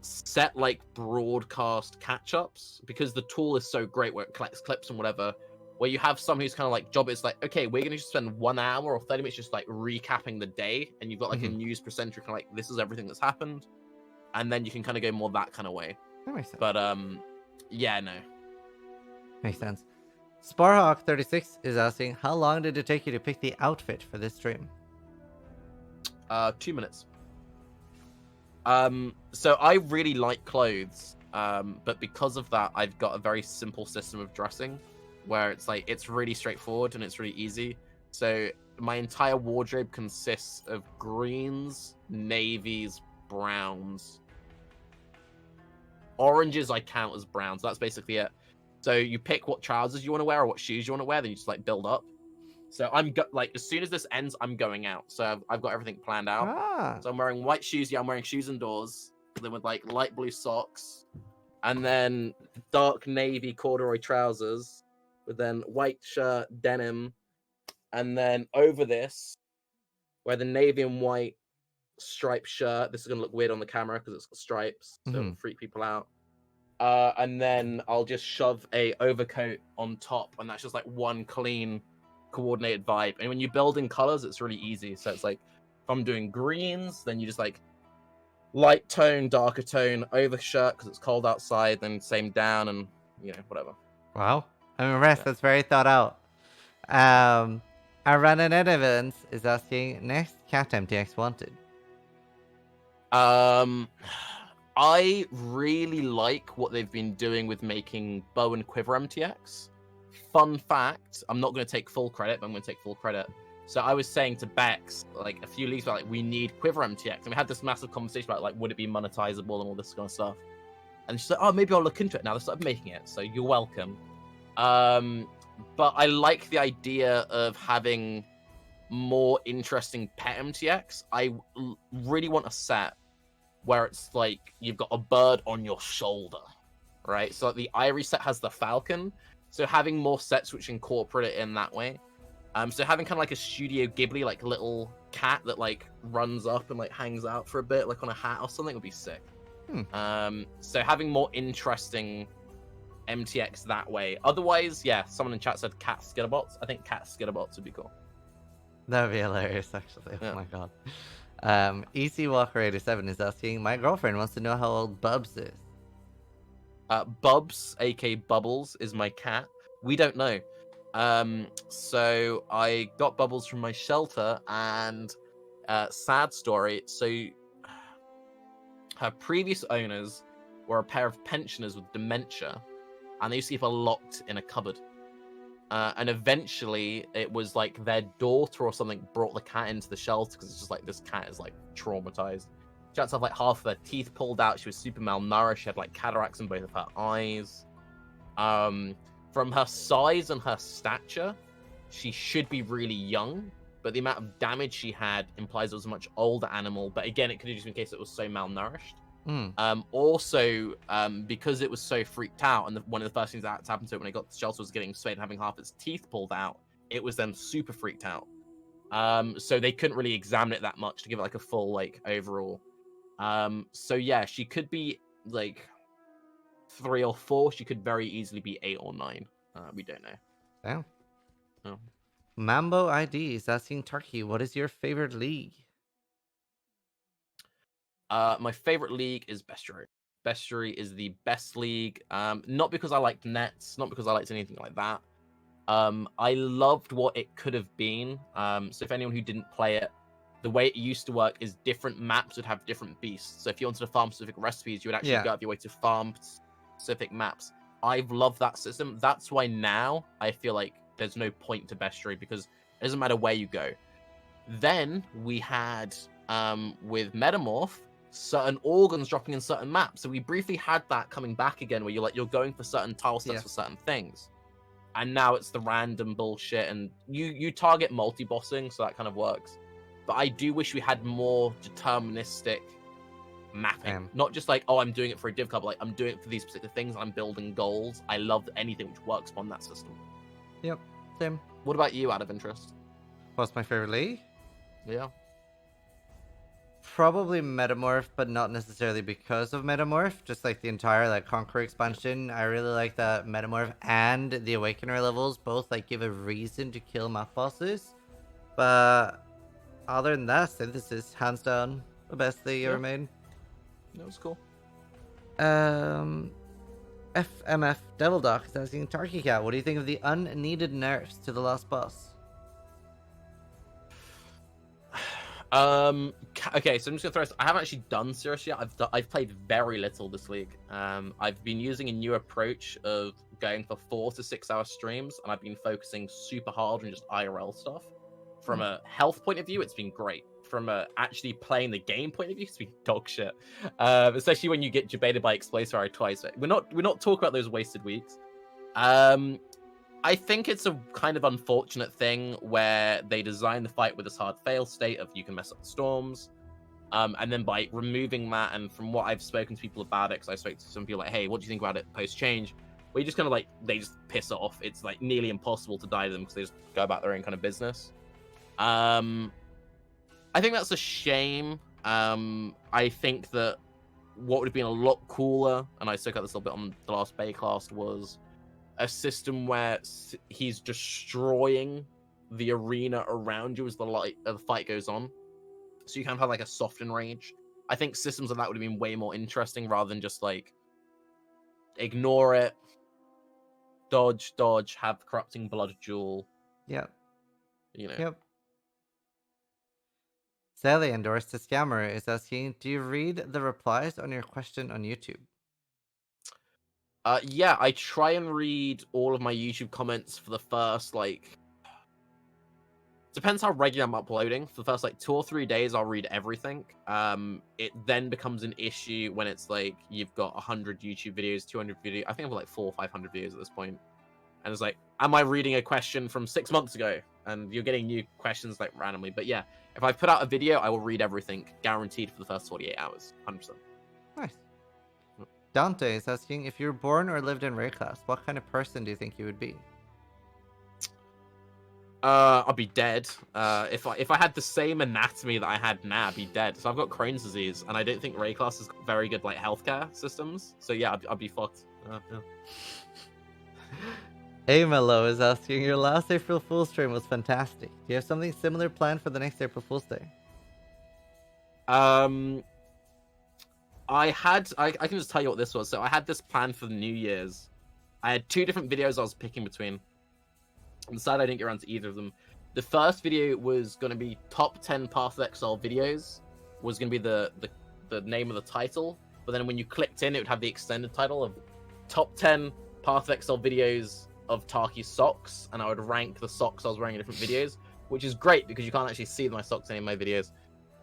set like broadcast catch-ups, because the tool is so great where it collects clips and whatever, where you have someone who's kind of like job is like, okay, we're gonna just spend 1 hour or 30 minutes just like recapping the day, and you've got like a news presenter kind of like, this is everything that's happened, and then you can kind of go more that kind of way. That makes sense. But yeah, no, makes sense. Sparhawk36 is asking, how long did it take you to pick the outfit for this stream? 2 minutes. So I really like clothes, but because of that, I've got a very simple system of dressing, where it's like, it's really straightforward and it's really easy. So my entire wardrobe consists of greens, navies, browns. Oranges I count as browns. That's basically it. So you pick what trousers you want to wear or what shoes you want to wear, then you just like build up. So I'm like, as soon as this ends, I'm going out. So I've got everything planned out. Ah. So I'm wearing white shoes. Yeah, I'm wearing shoes indoors. Then with like light blue socks, and then dark navy corduroy trousers, with then white shirt, denim, and then over this, wear the navy and white striped shirt. This is gonna look weird on the camera because it's got stripes, so it'll freak people out. And then I'll just shove a overcoat on top, and that's just like one clean, coordinated vibe. And when you build in colors, it's really easy. So it's like, if I'm doing greens, then you just like light tone, darker tone, over shirt because it's cold outside, then same down, and whatever. Wow, I'm impressed. Yeah. That's very thought out. Aranan Evans is asking, next cat MTX wanted. I really like what they've been doing with making bow and quiver MTX. Fun fact, I'm not going to take full credit, but I'm going to take full credit. So I was saying to Bex, like a few leagues ago, like, we need quiver MTX. And we had this massive conversation about, like, would it be monetizable and all this kind of stuff. And she's like, oh, maybe I'll look into it now. They started making it, so you're welcome. But I like the idea of having more interesting pet MTX, I really want a set where it's like you've got a bird on your shoulder, right? So like the Ivory set has the falcon, so having more sets which incorporate it in that way. So having kind of like a Studio Ghibli like little cat that like runs up and like hangs out for a bit, like on a hat or something, would be sick. So having more interesting MTX that way. Otherwise, yeah, someone in chat said cat skitterbots. I think cat skitterbots would be cool. That'd be hilarious, actually. Yeah. Oh my god. EC Walker 87 is asking, my girlfriend wants to know how old Bubs is. Bubs, aka Bubbles, is my cat. We don't know. So I got Bubbles from my shelter, and sad story. So her previous owners were a pair of pensioners with dementia, and they used to keep her locked in a cupboard. And eventually, it was like their daughter or something brought the cat into the shelter because it's just like this cat is like traumatized. She had to have like half of her teeth pulled out. She was super malnourished. She had like cataracts in both of her eyes. From her size and her stature, she should be really young, but the amount of damage she had implies it was a much older animal. But again, it could have just been in case it was so malnourished. Also, because it was so freaked out, and one of the first things that happened to it when it got to the shelter was getting swayed and having half its teeth pulled out, it was then super freaked out. So they couldn't really examine it that much to give it like a full like overall. So yeah, she could be like 3 or 4. She could very easily be 8 or 9. We don't know. Damn. Oh. Mambo ID is asking Turkey, what is your favorite league? My favorite league is Bestiary. Bestiary is the best league. Not because I liked nets, not because I liked anything like that. I loved what it could have been. So if anyone who didn't play it, the way it used to work is different maps would have different beasts. So if you wanted to farm specific recipes, you would actually go out of your way to farm specific maps. I've loved that system. That's why now I feel like there's no point to Bestiary because it doesn't matter where you go. Then we had with Metamorph certain organs dropping in certain maps. So we briefly had that coming back again, where you're going for certain tile sets for certain things. And now it's the random bullshit, and you target multi-bossing, so that kind of works. But I do wish we had more deterministic mapping. Not just like, oh, I'm doing it for a div club, like I'm doing it for these particular things, I'm building goals. I love anything which works on that system. Yep, same. What about you, out of interest? What's my favorite league? Yeah. Probably Metamorph, but not necessarily because of Metamorph. Just like the entire like Conqueror expansion, I really like that Metamorph and the Awakener levels both like give a reason to kill map bosses. But other than that, Synthesis hands down the best league ever made. That was cool. FMF Devil Doc is asking Tarkecat, what do you think of the unneeded nerfs to the last boss? Okay, so I'm just gonna throw this. I haven't actually done Cirrus yet. I've played very little this league. I've been using a new approach of going for 4 to 6 hour streams, and I've been focusing super hard on just IRL stuff. From a health point of view, it's been great. From a actually playing the game point of view, it's been dog shit. Especially when you get debated by Explosive twice. We're not talking about those wasted weeks. I think it's a kind of unfortunate thing where they design the fight with this hard fail state of you can mess up the storms. And then by removing that, and from what I've spoken to people about it, because I spoke to some people like, hey, what do you think about it post-change? Well, you just kind of like, they just piss off. It's like nearly impossible to die to them because they just go about their own kind of business. I think that's a shame. I think that what would have been a lot cooler, and I spoke about this a little bit on the last Baeclast, was a system where he's destroying the arena around you as the fight goes on. So you kind of have like a soft enrage. I think systems like that would have been way more interesting rather than just like ignore it, dodge, have corrupting blood jewel. Yep. You know. Yep. Sally endorsed the scammer is asking, do you read the replies on your question on YouTube? Yeah, I try and read all of my YouTube comments for the first, like... Depends how regular I'm uploading. For the first, 2 or 3 days, I'll read everything. It then becomes an issue when it's, you've got 100 YouTube videos, 200 videos... I think I've got, 400 or 500 videos at this point. and it's like, am I reading a question from 6 months ago? And you're getting new questions like randomly. But yeah, if I put out a video, I will read everything, guaranteed for the first 48 hours, 100%. Nice. Dante is asking, if you were born or lived in Rayclass, what kind of person do you think you would be? I'd be dead. If I had the same anatomy that I had now, I'd be dead. So I've got Crohn's disease, and I don't think Rayclass has got very good like healthcare systems. So yeah, I'd be fucked. Yeah. Amelo is asking, your last April Fool's stream was fantastic. Do you have something similar planned for the next April Fool's Day? I can just tell you what this was. So I had this plan for the New Year's. I had 2 different videos I was picking between. I'm sad I didn't get around to either of them. The first video was going to be top 10 Path of Exile videos. Was going to be the name of the title. But then when you clicked in, it would have the extended title of top 10 Path of Exile videos of Tarky socks. And I would rank the socks I was wearing in different videos. Which is great because you can't actually see my socks in any of my videos.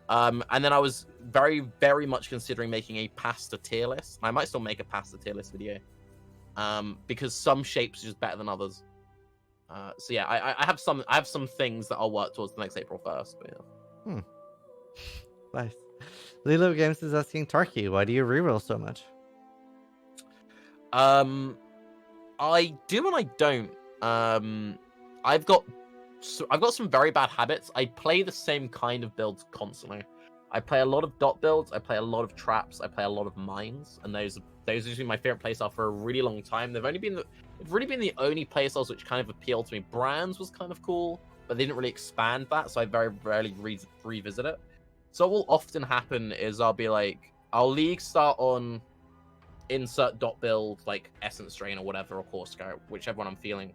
And then I was very, very much considering making a pasta tier list. I might still make a pasta tier list video. Because some shapes are just better than others. So yeah, I have some things that I'll work towards the next April 1st. But yeah. Nice. Lilo Games is asking, Tarky, why do you reroll so much? I do and I don't. I've got some very bad habits. I play the same kind of builds constantly. I play a lot of dot builds. I play a lot of traps. I play a lot of mines, and those are usually my favorite playstyle for a really long time. They've really been the only playstyles which kind of appealed to me. Brands was kind of cool, but they didn't really expand that, so I very rarely revisit it. So what will often happen is I'll league start on insert dot build, like Essence Drain or whatever, or Corsica, whichever one I'm feeling.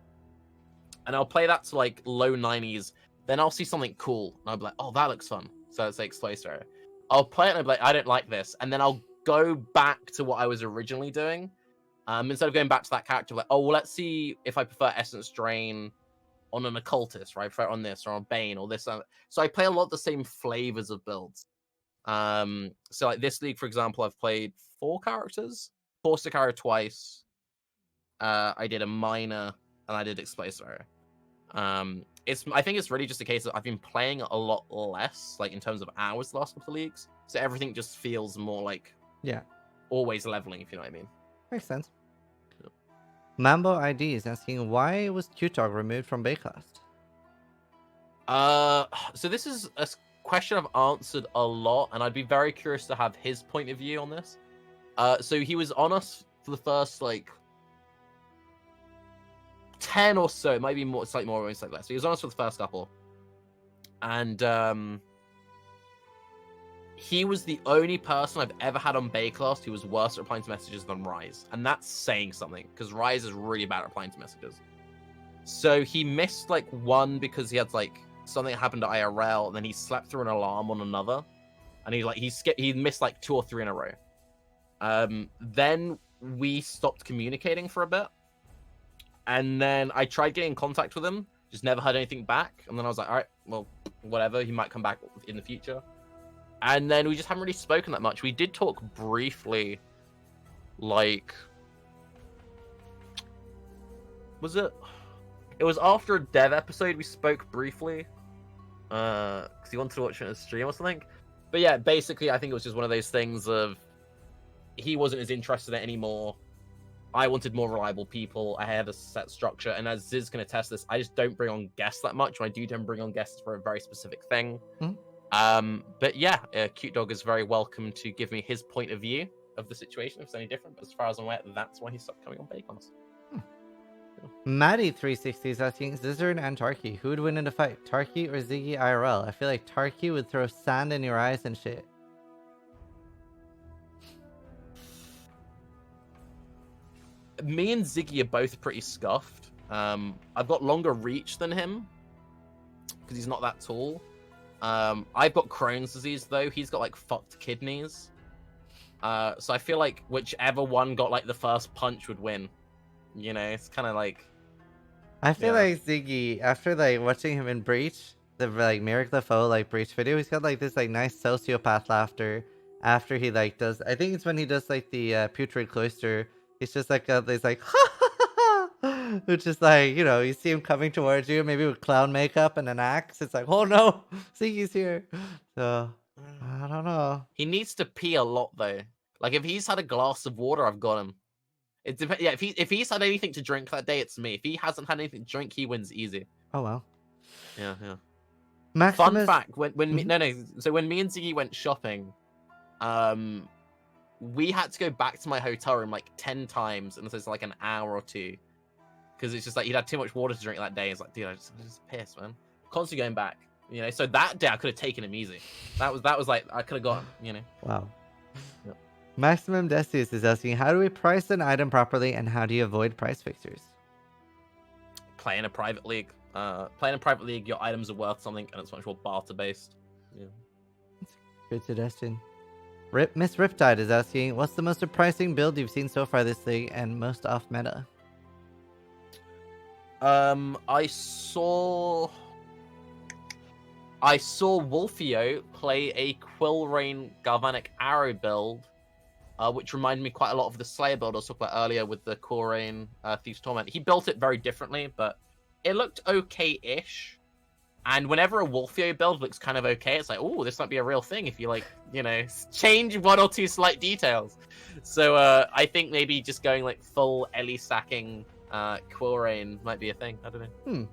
And I'll play that to like low 90s. Then I'll see something cool, and I'll be like, oh, that looks fun. So it's like Explosive. I'll play it, and I'll be like, I don't like this. And then I'll go back to what I was originally doing. Instead of going back to that character, like, oh, well, let's see if I prefer Essence Drain on an Occultist, right? I prefer it on this, or on Bane, or this. So I play a lot of the same flavors of builds. So like this league, for example, I've played 4 characters. Forced a character twice. I did a Miner, and I did Explosive. I think it's really just a case of I've been playing a lot less, like in terms of hours the last couple of leagues. So everything just feels more like always leveling, if you know what I mean. Makes sense. Yep. Mambo ID is asking, why was Q-Talk removed from Baeclast? So this is a question I've answered a lot, and I'd be very curious to have his point of view on this. So he was on us for the first like 10 or so, it might be more, slightly more, slightly less. He was on us for the first couple, and he was the only person I've ever had on Baeclast who was worse at replying to messages than Rise, and that's saying something because Rise is really bad at replying to messages. So he missed like one because he had like something that happened at IRL, and then he slept through an alarm on another, and he missed like 2 or 3 in a row. Then we stopped communicating for a bit. And then I tried getting in contact with him, just never heard anything back. And then I was like, all right, well, whatever. He might come back in the future. And then we just haven't really spoken that much. We did talk briefly, like... Was it? It was after a dev episode we spoke briefly. Because he wanted to watch it on a stream or something. But yeah, basically, I think it was just one of those things of... He wasn't as interested in it anymore. I wanted more reliable people. I had a set structure, and as Ziz can attest this, I just don't bring on guests that much. When I do bring on guests for a very specific thing. But yeah, Cute Dog is very welcome to give me his point of view of the situation if it's any different. But as far as I'm aware, that's why he stopped coming on Baeclast. Maddie360 is asking, Zizaran and Tarky, who would win in a fight, Tarky or Ziggy IRL? I feel like Tarky would throw sand in your eyes and shit. Me and Ziggy are both pretty scuffed. I've got longer reach than him because he's not that tall. I've got Crohn's disease though. He's got like fucked kidneys. So I feel like whichever one got like the first punch would win. You know, it's kind of like. I feel like Ziggy, after like watching him in Breach, the like Miracle Foe like Breach video, he's got like this like nice sociopath laughter. After he like does, I think it's when he does like the Putrid Cloister. He's just like this like Which is like, you see him coming towards you, maybe with clown makeup and an axe. It's like, oh no, Ziggy's here. So, I don't know. He needs to pee a lot though. Like if he's had a glass of water, I've got him. It depends. Yeah, if he's had anything to drink that day, it's me. If he hasn't had anything to drink, he wins easy. Oh well. Yeah, yeah. Maximus. Fun fact: when me, no. So when me and Ziggy went shopping, we had to go back to my hotel room like 10 times, and it's like an hour or two, because it's just like he'd had too much water to drink that day. It's like, dude, I just pissed, man. Constantly going back, So that day I could have taken him easy. That was like I could have got him, Wow. Yep. Maximum Decius is asking, how do we price an item properly, and how do you avoid price fixers? Play in a private league. Playing in a private league, your items are worth something, and it's much more barter based. Yeah. Good suggestion. Miss Riptide is asking, what's the most surprising build you've seen so far this league and most off meta? I saw Wolfio play a Quill Rain Galvanic Arrow build, which reminded me quite a lot of the Slayer build I was talking about earlier with the Quill Rain Thieves Torment. He built it very differently, but it looked okay-ish. And whenever a Wolfio build looks kind of okay, it's like, oh, this might be a real thing if you change one or two slight details. So I think maybe just going like full Ellie stacking Quill Rain might be a thing. I don't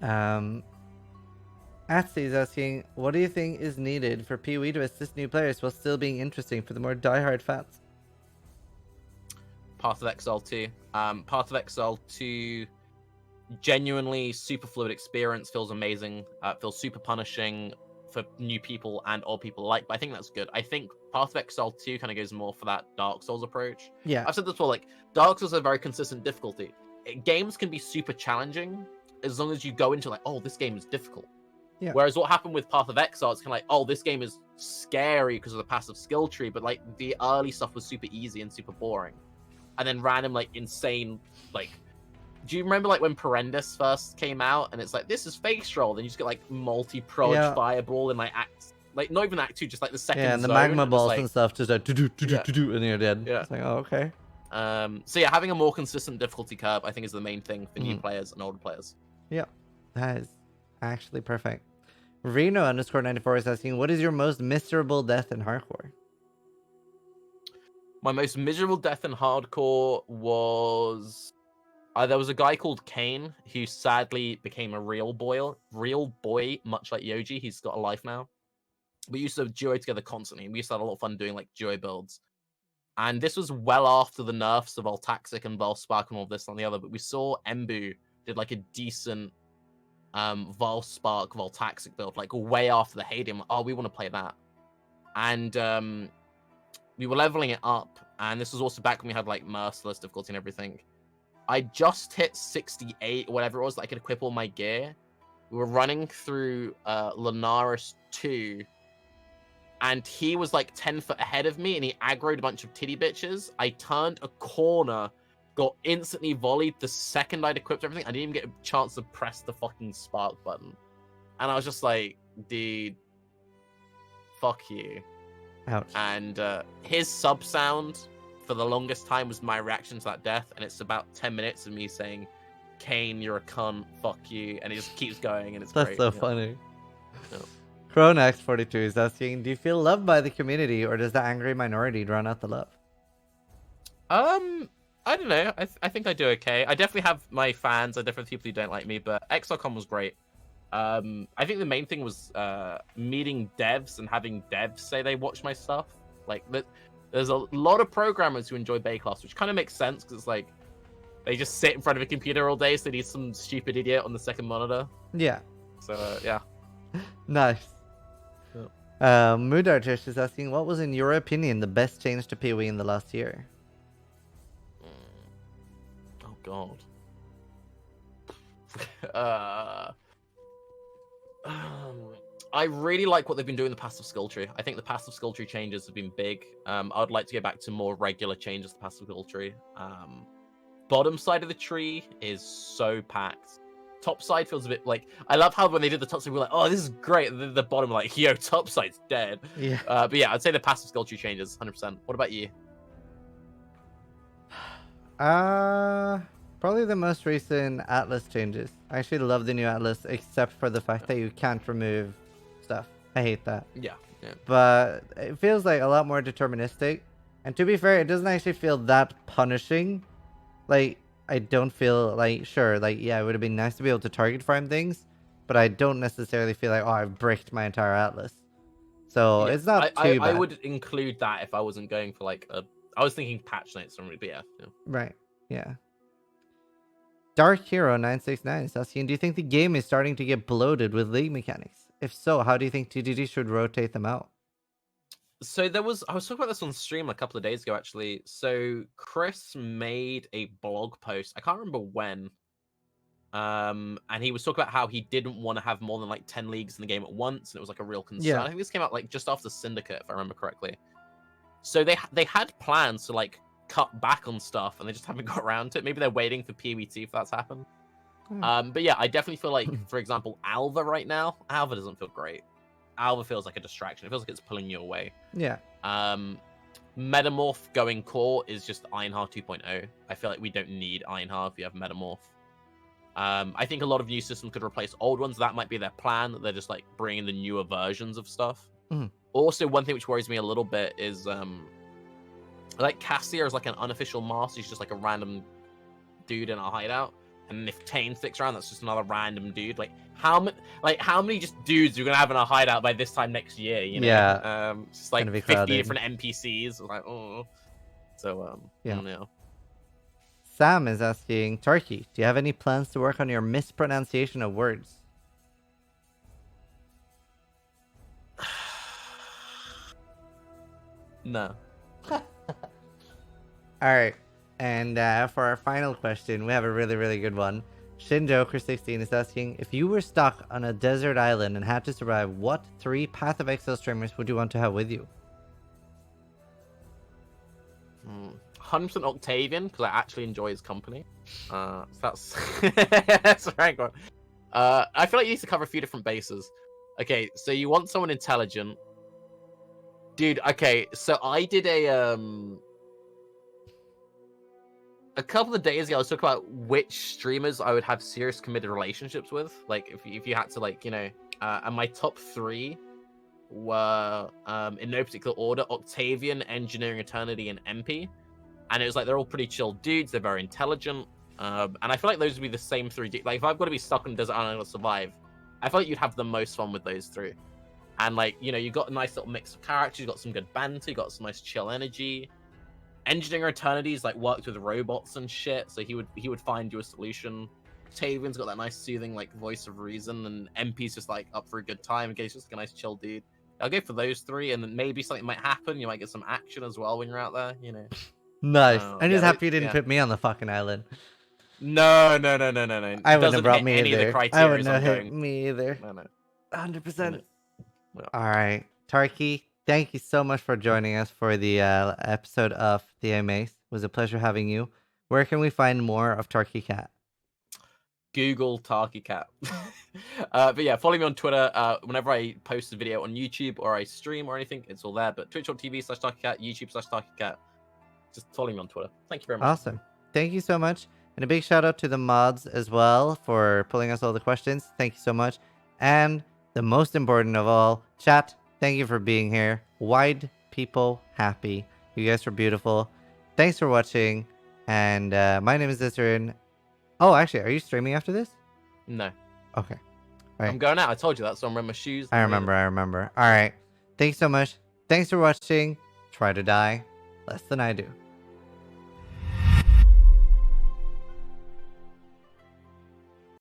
know. Atsy is asking, what do you think is needed for PoE to assist new players while still being interesting for the more diehard fans? Path of Exile 2. Path of Exile 2, genuinely super fluid experience, feels amazing, feels super punishing for new people and old people alike, but I think that's good. I think Path of Exile 2 kind of goes more for that Dark Souls approach. Yeah. I've said this before, like, Dark Souls are very consistent difficulty. Games can be super challenging as long as you go into like, oh, this game is difficult. Yeah. Whereas what happened with Path of Exile, it's kind of like, oh, this game is scary because of the passive skill tree, but like the early stuff was super easy and super boring. And then random, like, insane, like, do you remember like when Perendus first came out and it's like, this is face roll, then you just get like multi-proj fireball in like not even act 2, just like the second and the zone, magma balls like, and stuff just like do and you're dead. Yeah. It's like, oh, okay. So yeah, having a more consistent difficulty curve I think is the main thing for new players and older players. Yeah, that is actually perfect. Reno_94 is asking, what is your most miserable death in hardcore? My most miserable death in hardcore was there was a guy called Kane who sadly became a real boy, much like Yoji. He's got a life now. We used to duo together constantly. We used to have a lot of fun doing like duo builds. And this was well after the nerfs of Voltaxic and Volspark and all this and the other. But we saw Embu did like a decent Volspark Voltaxic build, like way after the heyday. Like, oh, we want to play that. And we were leveling it up. And this was also back when we had like merciless difficulty and everything. I just hit 68, whatever it was, that I could equip all my gear. We were running through Lunaris 2, and he was like 10 foot ahead of me, and he aggroed a bunch of titty bitches. I turned a corner, got instantly volleyed the second I'd equipped everything. I didn't even get a chance to press the fucking spark button. And I was just like, dude, fuck you. Ouch. And his sub sound for the longest time was my reaction to that death, and it's about 10 minutes of me saying, Kane, you're a cunt, fuck you, and it just keeps going, and it's That's great. so funny. Yeah. Chronax42 is asking, do you feel loved by the community, or does the angry minority drown out the love? I don't know. I think I do okay. I definitely have my fans. I definitely have people who don't like me, but XLCon was great. I think the main thing was meeting devs and having devs say they watch my stuff. Like, there's a lot of programmers who enjoy Baeclast, which kind of makes sense because it's like they just sit in front of a computer all day, so they need some stupid idiot on the second monitor. Yeah. So yeah. Nice. Yeah. Moodartish is asking, what was in your opinion the best change to PoE in the last year? Oh god. I really like what they've been doing in the passive skill tree. I think the passive skill tree changes have been big. I'd like to go back to more regular changes to the passive skill tree. Bottom side of the tree is so packed. Top side feels a bit like, I love how when they did the top side, we were like, oh, this is great. The bottom, like, yo, top side's dead. Yeah. But yeah, I'd say the passive skill tree changes 100%. What about you? Probably the most recent Atlas changes. I actually love the new Atlas, except for the fact that you can't remove stuff. I hate that. Yeah, yeah. But it feels like a lot more deterministic. And to be fair, it doesn't actually feel that punishing. Like, I don't feel like, sure, like, yeah, it would have been nice to be able to target farm things, but I don't necessarily feel like, oh, I've bricked my entire Atlas. So Yeah, it's not too I bad. would include that if I wasn't going for like a. I was thinking patch notes from it, but yeah. Right. Yeah. Dark Hero 969 is asking, do you think the game is starting to get bloated with league mechanics? If so, how do you think TDD should rotate them out? So I was talking about this on stream a couple of days ago, actually. So Chris made a blog post. I can't remember when. And he was talking about how he didn't want to have more than like 10 leagues in the game at once, and it was like a real concern. Yeah. I think this came out like just after Syndicate, if I remember correctly. So they had plans to like cut back on stuff, and they just haven't got around to it. Maybe they're waiting for PWT for that to happen. But yeah, I definitely feel like, for example, Alva right now, Alva doesn't feel great. Alva feels like a distraction. It feels like it's pulling you away. Yeah. Metamorph going core is just Ironheart 2.0. I feel like we don't need Ironheart if you have Metamorph. I think a lot of new systems could replace old ones. That might be their plan. They're just like bringing the newer versions of stuff. Also, one thing which worries me a little bit is like Cassia is like an unofficial master. He's just like a random dude in a hideout. And if Tane sticks around, that's just another random dude. Like how many just dudes you're gonna have in a hideout by this time next year? You know? Yeah. It's just like 50 crowded. different NPCs. Like, oh. So yeah. yeah. Sam is asking, Turkey, do you have any plans to work on your mispronunciation of words? No. All right. And for our final question, we have a really, really good one. Shinjoker16 is asking, if you were stuck on a desert island and had to survive, what 3 Path of Exile streamers would you want to have with you? 100% Octavian, because I actually enjoy his company. So that's that's a rank one. I feel like you need to cover a few different bases. Okay, so you want someone intelligent. Dude, okay, so I did a couple of days ago, I was talking about which streamers I would have serious committed relationships with. Like, if you had to, like, you know, and my top 3 were, in no particular order, Octavian, Engineering Eternity, and MP. And it was like, they're all pretty chill dudes, they're very intelligent. And I feel like those would be the same 3 like, if I've got to be stuck on a desert island to survive, I feel like you'd have the most fun with those 3. And, like, you know, you've got a nice little mix of characters, you've got some good banter, you've got some nice chill energy. Engineering Eternity's like worked with robots and shit, so he would find you a solution. Octavian's got that nice soothing like voice of reason, and MP's just like up for a good time. He's just like a nice chill dude. I'll go for those 3, and then maybe something might happen. You might get some action as well when you're out there, you know. Nice. I'm just yeah, happy you didn't put me on the fucking island. No. I wouldn't have brought me any either. Of the criteria I wouldn't have hit me either. No. 100%. No. All right. Tarky, thank you so much for joining us for the episode of the AMAs. It was a pleasure having you. Where can we find more of Tarkecat? Google Tarkecat. But yeah, follow me on Twitter. Whenever I post a video on YouTube or I stream or anything, it's all there. But twitch.tv/Tarkecat, YouTube/Tarkecat. Just follow me on Twitter. Thank you very much. Awesome. Thank you so much. And a big shout out to the mods as well for pulling us all the questions. Thank you so much. And the most important of all, chat, thank you for being here. Wide people happy. You guys are beautiful. Thanks for watching. And my name is Zizaran. Oh, actually, are you streaming after this? No. Okay. All right. I'm going out. I told you that, so I'm wearing my shoes. I remember. All right. Thanks so much. Thanks for watching. Try to die less than I do.